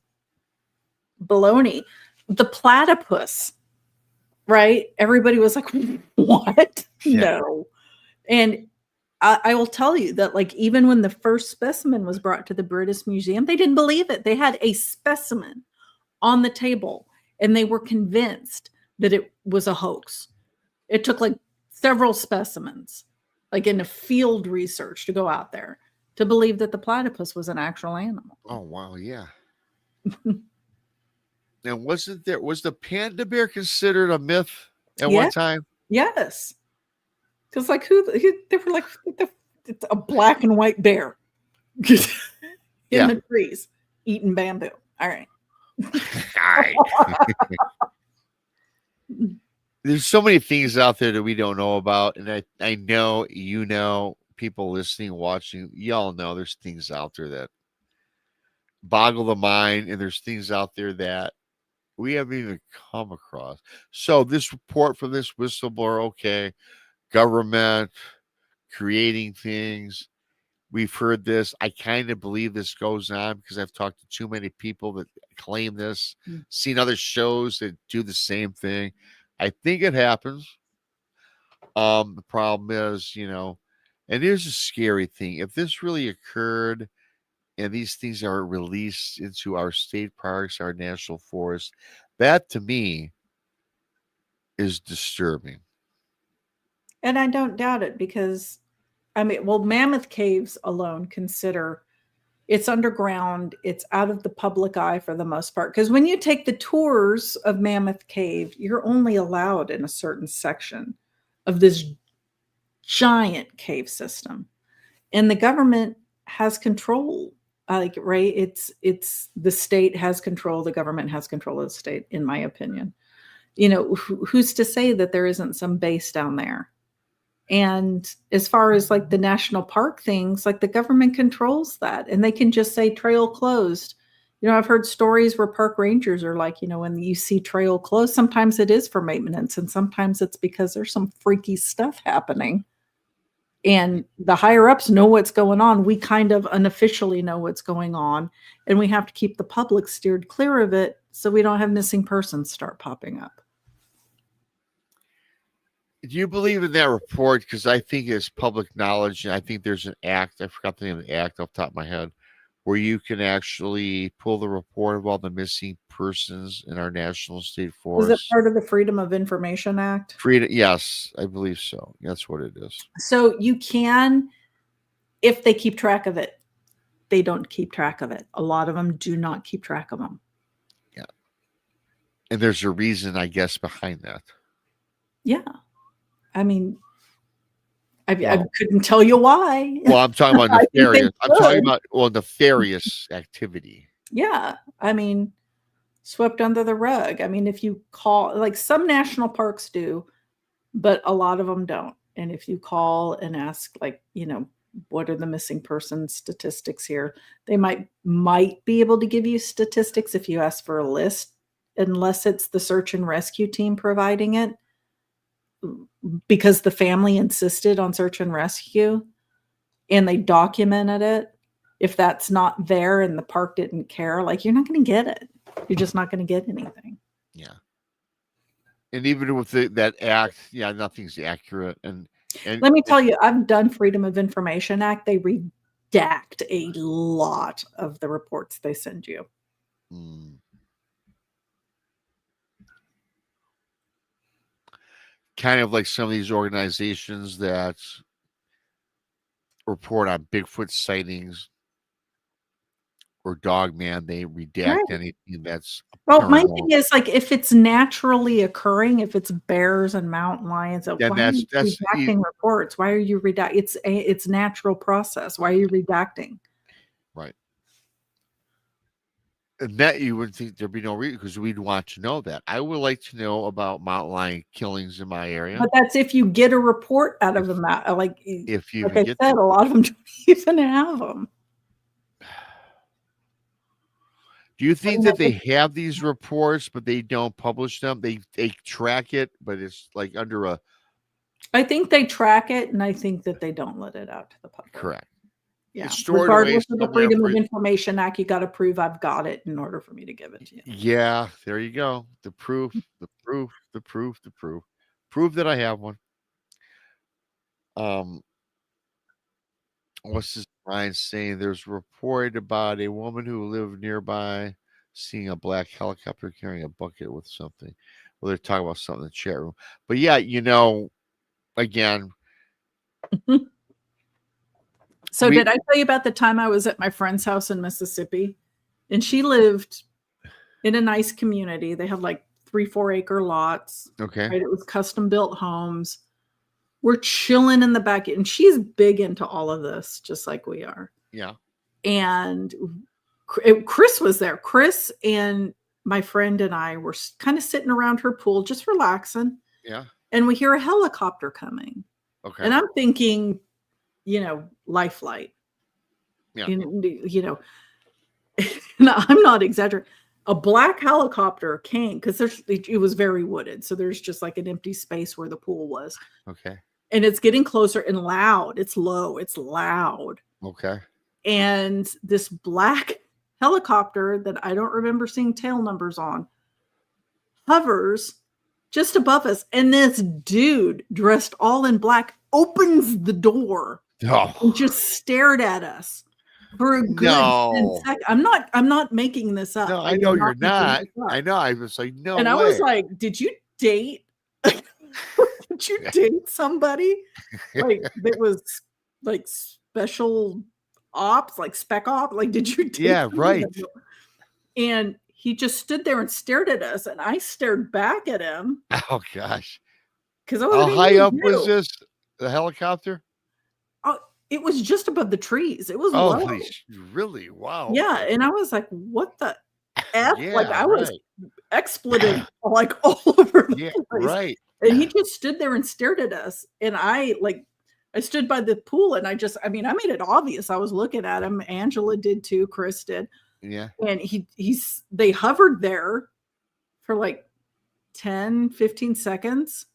baloney. The platypus, right? Everybody was like, "What? Yeah. No." And I will tell you that, like, even when the first specimen was brought to the British Museum, they didn't believe it. They had a specimen on the table, and they were convinced that it was a hoax. It took like several specimens, like in a field research, to go out there to believe that the platypus was an actual animal. Oh wow, yeah. Now, was the panda bear considered a myth at Yeah. one time? Yes. Because like they were like it's a black and white bear in Yeah. the trees eating bamboo. All right. There's so many things out there that we don't know about, and I know people listening, watching, y'all know there's things out there that boggle the mind, and there's things out there that we haven't even come across. So this report from this whistleblower, okay, government creating things. We've heard this. I kind of believe this goes on because I've talked to too many people that claim this, seen other shows that do the same thing. I think it happens. The problem is, and here's a scary thing. If this really occurred and these things are released into our state parks, our national forests, that to me is disturbing. And I don't doubt it because, Mammoth Caves alone, consider it's underground, it's out of the public eye for the most part. Because when you take the tours of Mammoth Cave, you're only allowed in a certain section of this giant cave system. And the government has control. Like, right? It's the state has control, the government has control of the state, in my opinion. Who's to say that there isn't some base down there? And as far as like the national park things, like the government controls that and they can just say trail closed. I've heard stories where park rangers are like, when you see trail closed, sometimes it is for maintenance and sometimes it's because there's some freaky stuff happening. And the higher ups know what's going on. We kind of unofficially know what's going on, and we have to keep the public steered clear of it so we don't have missing persons start popping up. Do you believe in that report? Because I think it's public knowledge, and I think there's an act. I forgot the name of the act off the top of my head, where you can actually pull the report of all the missing persons in our national state Is it forests. part of the Freedom of Information Act? Freedom, yes, I believe so. That's what it is. So you can, if they keep track of it. They don't keep track of it. A lot of them do not keep track of them. Yeah. And there's a reason, I guess, behind that. Yeah. I couldn't tell you why. Well, I'm talking about nefarious. I'm talking about nefarious activity. Yeah. Swept under the rug. If you call, like some national parks do, but a lot of them don't. And if you call and ask, like, what are the missing person statistics here? They might be able to give you statistics if you ask for a list, unless it's the search and rescue team providing it, because the family insisted on search and rescue and they documented it. If that's not there and the park didn't care, like, you're not going to get it. You're just not going to get anything. Yeah. And even with that act, nothing's accurate. And let me tell you, I've done Freedom of Information Act. They redact a lot of the reports they send you. Kind of like some of these organizations that report on Bigfoot sightings or dog man, they redact Right. anything that's Well, my paranormal. thing is, like, if it's naturally occurring, if it's bears and mountain lions, Then why are you that's redacting reports? Why are you it's natural process. Why are you redacting? right. And that you would think there'd be no reason because we'd want to know that. I would like to know about mountain lion killings in my area. But that's if you get a report out of If, them, like if you like even I get said, them. a lot of them don't even have them. Do you think that they have these reports, but they don't publish them? They track it, but it's like under a I think they track it, and I think that they don't let it out to the public. correct. Yeah. It's stored away Regardless of the somewhere. Freedom of Information Act, you got to prove I've got it in order for me to give it to you. Yeah, there you go. The proof, the proof, the proof, the proof. Prove that I have one. What's this Ryan saying? There's a report about a woman who lived nearby seeing a black helicopter carrying a bucket with something. Well, they're talking about something in the chat room. But yeah, again. So did I tell you about the time I was at my friend's house in Mississippi? And she lived in a nice community. They had like 3-4 acre lots. Okay. Right? It was custom built homes. We're chilling in the back, and she's big into all of this, just like we are. Yeah. And Chris was there. Chris and my friend and I were kind of sitting around her pool, just relaxing. Yeah. And we hear a helicopter coming. Okay. And I'm thinking, life flight. Yeah. No, I'm not exaggerating. A black helicopter came because it was very wooded. So there's just like an empty space where the pool was. Okay. And it's getting closer and loud. It's low. It's loud. Okay. And this black helicopter that I don't remember seeing tail numbers on hovers just above us. And this dude dressed all in black opens the door and just stared at us for a good 10 seconds. I'm not making this up. No, I know you're not. I know. I was like, no. And I was like, did you date? Did you date somebody that was like special ops, like spec op? Like, did you date? Yeah, right. And he just stood there and stared at us, and I stared back at him. Oh gosh. Because how high up was this? The helicopter? Oh, it was just above the trees. It was low. Really? Wow. Yeah, and I was like, what the F? Yeah, like I was expletive like all over the place. Right. And he just stood there and stared at us. And I stood by the pool, and I made it obvious I was looking at him. Angela did too. Chris did. Yeah. And they hovered there for like 10, 15 seconds.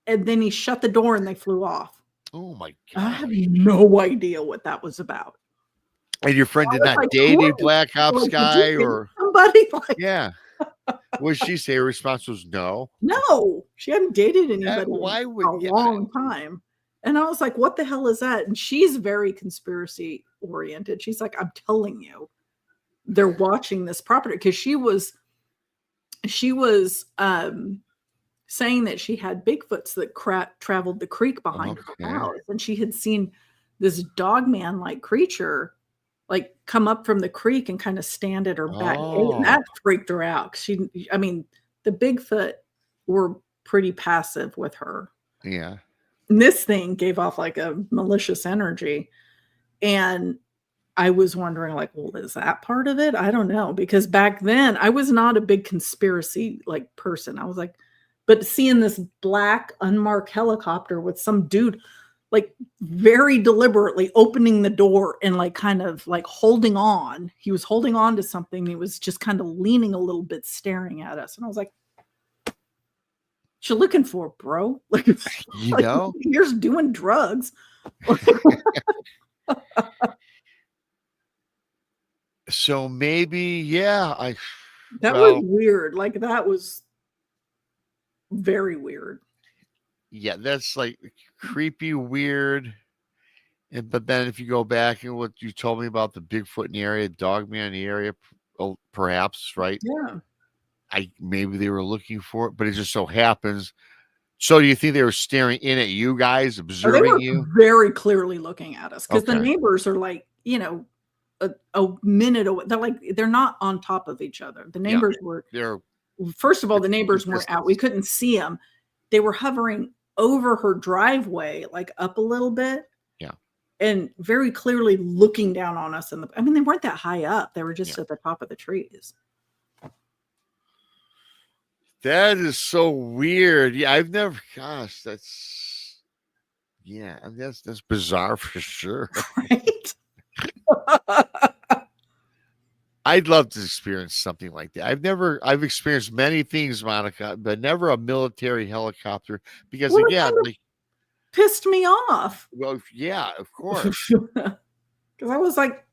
And then he shut the door and they flew off. Oh my God. I God. have no idea what that was about. And your friend did not date a black ops guy or somebody yeah. What did she say? Her response was no. No, she hadn't dated anybody why would in a long time. And I was like, what the hell is that? And she's very conspiracy oriented. She's like, I'm telling you, they're watching this property, because she was saying that she had Bigfoots that traveled the creek behind her house, and she had seen this dogman like creature like come up from the creek and kind of stand at her back gate, and that freaked her out. The Bigfoot were pretty passive with her. Yeah. And this thing gave off like a malicious energy. And I was wondering, like, well, is that part of it? I don't know. Because back then I was not a big conspiracy like person. I was like, but seeing this black unmarked helicopter with some dude like very deliberately opening the door and like kind of like holding on. He was holding on to something. He was just kind of leaning a little bit, staring at us. And I was like, what you looking for, bro? Like, here's doing drugs. So maybe, yeah. That was weird. Like, that was very weird. Yeah, that's like creepy, weird. But then if you go back and what you told me about the Bigfoot in the area, Dogman in the area, perhaps, right? Yeah. Maybe they were looking for it, but it just so happens. So do you think they were staring in at you guys, observing you? Very clearly looking at us, because the neighbors are like, a minute away. They're not on top of each other. The neighbors were. First of all, the neighbors weren't out. We couldn't see them. They were hovering over her driveway, like up a little bit. Yeah. And very clearly looking down on us. I mean, they weren't that high up. They were just at the top of the trees. That is so weird. Yeah, I've never, gosh, that's bizarre for sure. Right? I'd love to experience something like that. I've experienced many things, Monica, but never a military helicopter because again, pissed me off. Well, yeah, of course. Because I was like,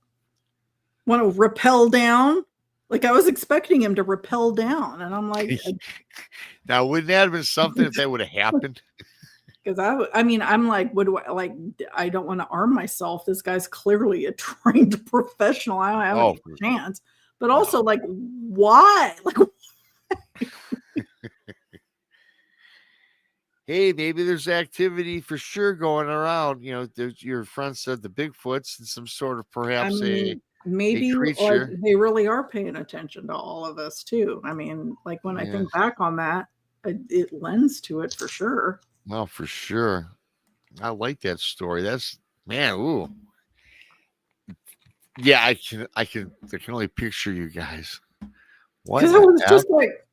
want to rappel down? Like I was expecting him to rappel down. And I'm like, now wouldn't that have been something if that would have happened? Because I'm like, what do I like? I don't want to arm myself. This guy's clearly a trained professional. I don't have any chance. But also, like, why? Like, hey, maybe there's activity for sure going around. You know, your friend said the Bigfoots and some sort of perhaps maybe a creature. Like, they really are paying attention to all of us too. I mean, like when I think back on that, it lends to it for sure. Well, for sure. I like that story. That's ooh. Yeah, I can only picture you guys. What? Because I was just like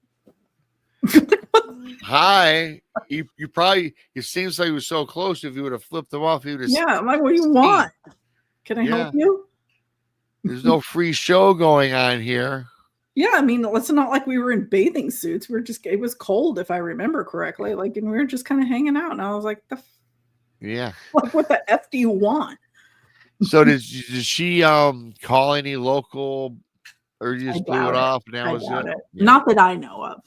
hi. You probably, it seems like he was so close. If you would have flipped them off, he would have. Yeah, I'm like, what do you want? Can I help you? There's no free show going on here. Yeah, I mean, it's not like we were in bathing suits. It was cold, if I remember correctly. Like, and we were just kind of hanging out. And I was like, like, what the F do you want? So did she call any local, or you just blew it off? And that was it? Yeah. Not that I know of.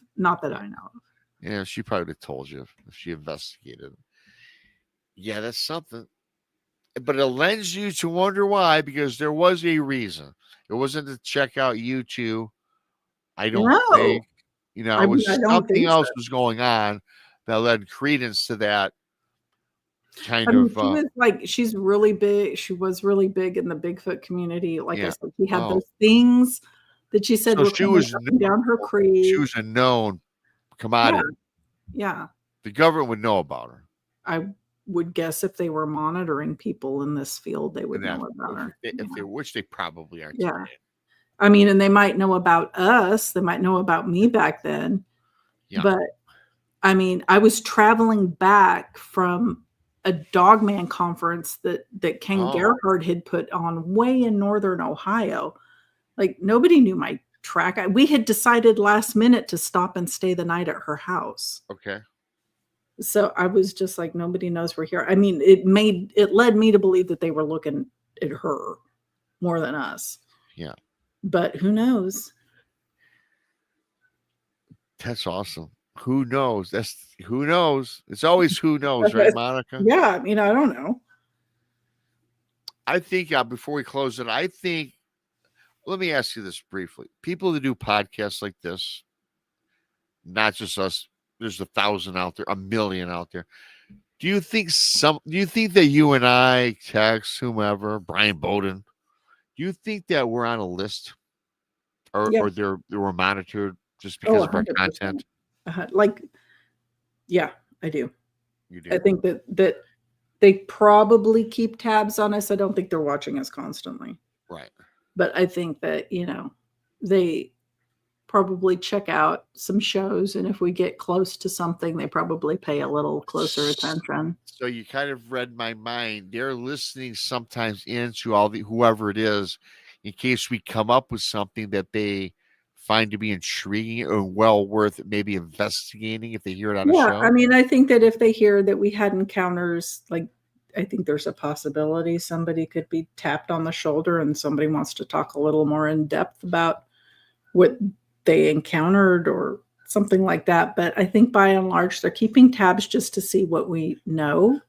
Yeah, she probably would have told you if she investigated. Yeah, that's something. But it lends you to wonder why, because there was a reason. It wasn't to check out you two. I don't think, it was something else was going on that led credence to that kind of. She was like, she's really big. She was really big in the Bigfoot community. Like I said, she had those things that she said were coming down her creek. She was a known commodity. Yeah. The government would know about her. I would guess if they were monitoring people in this field, they would know about her. Which they probably are. Yeah. I mean, and they might know about us. They might know about me back then. Yeah. But I mean, I was traveling back from a Dogman conference that Ken Gerhard had put on way in northern Ohio. Like nobody knew my track. We had decided last minute to stop and stay the night at her house. Okay. So I was just like, nobody knows we're here. I mean, it led me to believe that they were looking at her more than us. Yeah. But who knows? That's awesome. Who knows? Who knows? It's always who knows, right, Monica? Yeah. I mean, I don't know. I think before we close it, let me ask you this briefly. People that do podcasts like this, not just us, there's 1,000 out there, 1,000,000 out there. Do you think that you and I, Tex, whomever, Brian Bowden, do you think that we're on a list or they were monitored just because of our content? Yeah, I do. You do. I think that they probably keep tabs on us. I don't think they're watching us constantly. Right. But I think that, they probably check out some shows. And if we get close to something, they probably pay a little closer attention. So you kind of read my mind. They're listening sometimes into whoever it is, in case we come up with something that they find to be intriguing or well worth maybe investigating if they hear it on a show. I mean, I think that if they hear that we had encounters, like, I think there's a possibility somebody could be tapped on the shoulder and somebody wants to talk a little more in depth about what they encountered or something like that. But I think by and large, they're keeping tabs just to see what we know.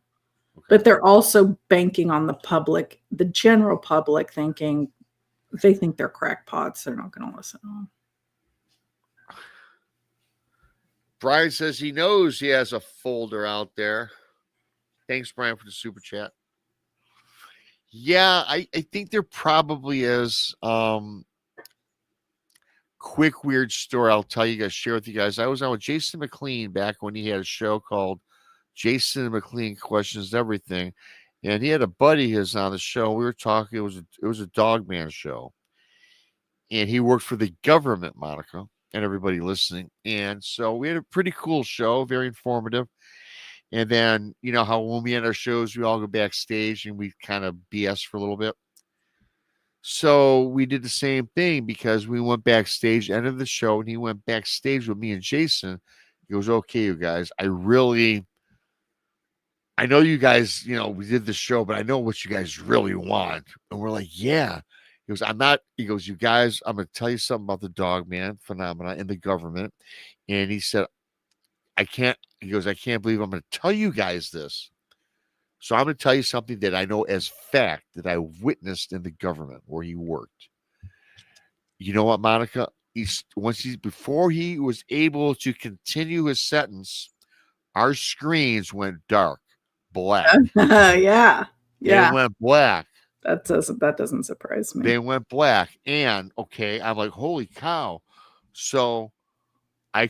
Okay. But they're also banking on the public, the general public, thinking if they think they're crackpots, they're not going to listen to them. Brian says he knows he has a folder out there. Thanks, Brian, for the super chat. Yeah, I think there probably is. Quick weird story I'll tell you guys, share with you guys. I was on with Jason McLean back when he had a show called Jason McLean Questions Everything. And he had a buddy of his on the show. We were talking, it was a dog man show. And he worked for the government, Monica, and everybody listening. And so we had a pretty cool show, very informative. And then, you know how when we end our shows, we all go backstage and we kind of BS for a little bit. So we did the same thing because we went backstage, end of the show, and he went backstage with me and Jason. He goes, okay, you guys, I know you guys, we did the show, but I know what you guys really want. And we're like, yeah. He goes, he goes, you guys, I'm going to tell you something about the dog man phenomena in the government. And he said, I can't believe I'm going to tell you guys this. So I'm going to tell you something that I know as fact that I witnessed in the government where he worked. You know what, Monica? Before he was able to continue his sentence, our screens went dark, black. Yeah. They went black. That doesn't surprise me. They went black. And okay, I'm like, holy cow. So I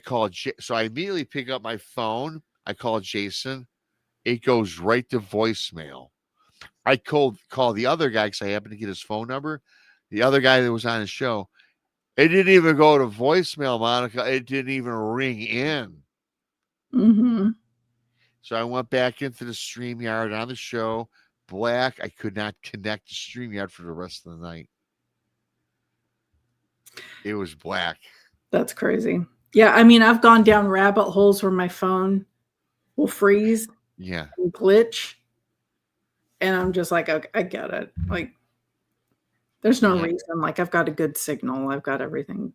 immediately pick up my phone. I call Jason. It goes right to voicemail. I call the other guy because I happened to get his phone number. The other guy that was on the show. It didn't even go to voicemail, Monica. It didn't even ring in. Mm-hmm. So I went back into the StreamYard on the show. Black. I could not connect to StreamYard for the rest of the night. It was black. That's crazy. Yeah, I mean, I've gone down rabbit holes where my phone will freeze. Yeah. And glitch. And I'm just like, okay, I get it. Like, there's no reason. Like, I've got a good signal. I've got everything.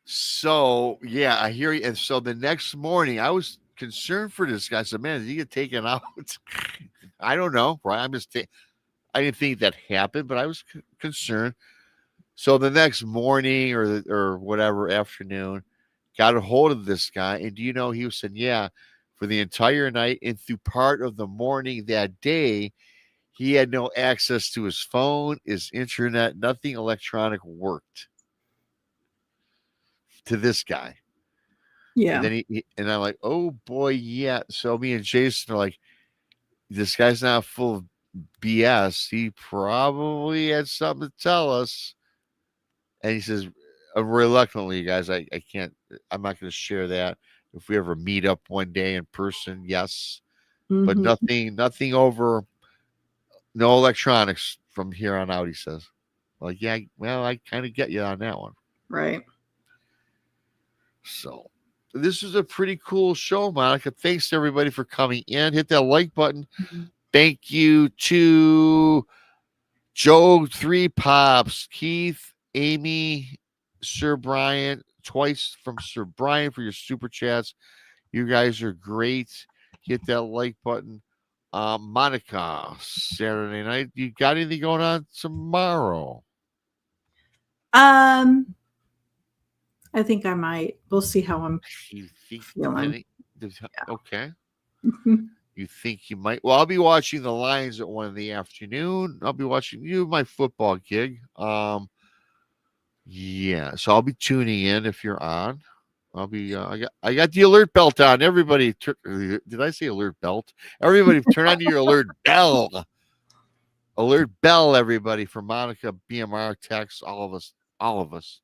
So, yeah, I hear you. And so the next morning, I was concerned for this guy. I said, man, did he get taken out? I don't know, right? I didn't think that happened, but I was concerned. So the next morning or whatever afternoon, got a hold of this guy. And do you know, he was saying, yeah, for the entire night and through part of the morning that day, he had no access to his phone, his internet, nothing electronic worked to this guy. Yeah. And then I'm like, oh boy, yeah. So me and Jason are like, this guy's not full of BS. He probably had something to tell us. And he says, reluctantly, guys, I'm not going to share that. If we ever meet up one day in person, yes. Mm-hmm. But nothing over, no electronics from here on out, he says. Like, yeah, well, I kind of get you on that one. Right. So this is a pretty cool show, Monica. Thanks to everybody for coming in. Hit that like button. Mm-hmm. Thank you to Joe 3 Pops, Keith, Amy, Sir Brian, twice from Sir Brian for your super chats. You guys are great. Hit that like button. Monica, Saturday night. You got anything going on tomorrow? I think I might. We'll see how I'm feeling. Okay. You think you might? Well, I'll be watching the Lions at 1 p.m. I'll be watching my football gig. Yeah, so I'll be tuning in if you're on. I'll be. I got the alert belt on. Everybody, did I say alert belt? Everybody, turn on your alert bell. Alert bell, everybody, for Monica, BMR, text, all of us.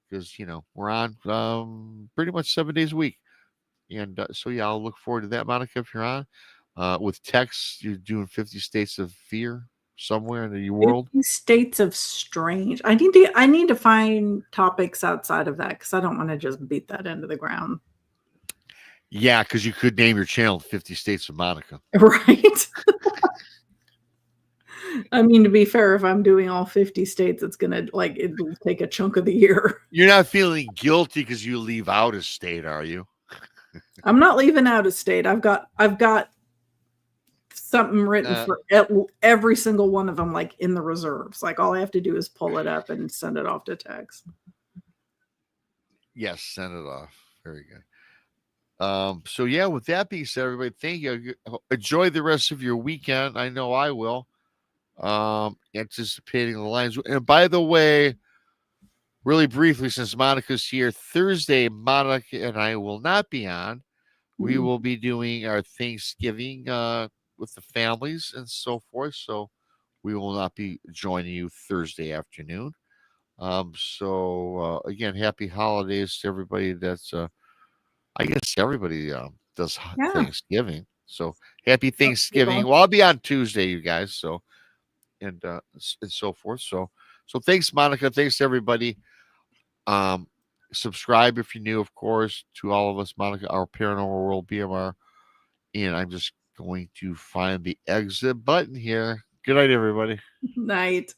Because we're on pretty much 7 days a week, and so yeah, I'll look forward to that, Monica. If you're on with text, you're doing 50 States of Fear somewhere in the world. 50 States of Strange. I need to find topics outside of that because I don't want to just beat that into the ground. Yeah, because you could name your channel 50 States of Monica. Right. I mean, to be fair, if I'm doing all 50 states, it'll take a chunk of the year. You're not feeling guilty because you leave out a state, are you? I'm not leaving out a state. I've got something written for every single one of them, like in the reserves. Like all I have to do is pull it up and send it off to text. Yes, send it off. Very good. So yeah, with that being said, everybody, thank you. Enjoy the rest of your weekend. I know I will. anticipating the lines. And by the way, really briefly, since Monica's here, Thursday, Monica and I will not be on. We will be doing our Thanksgiving with the families and so forth. So we will not be joining you Thursday afternoon. Again, happy holidays to everybody that's I guess everybody does Yeah. Thanksgiving. So happy Thanksgiving. Well, I'll be on Tuesday, you guys. So and so forth. So thanks, Monica. Thanks everybody. Subscribe if you're new, of course, to all of us, Monica, our Paranormal World BMR. And I'm just going to find the exit button here. Good night, everybody. Night.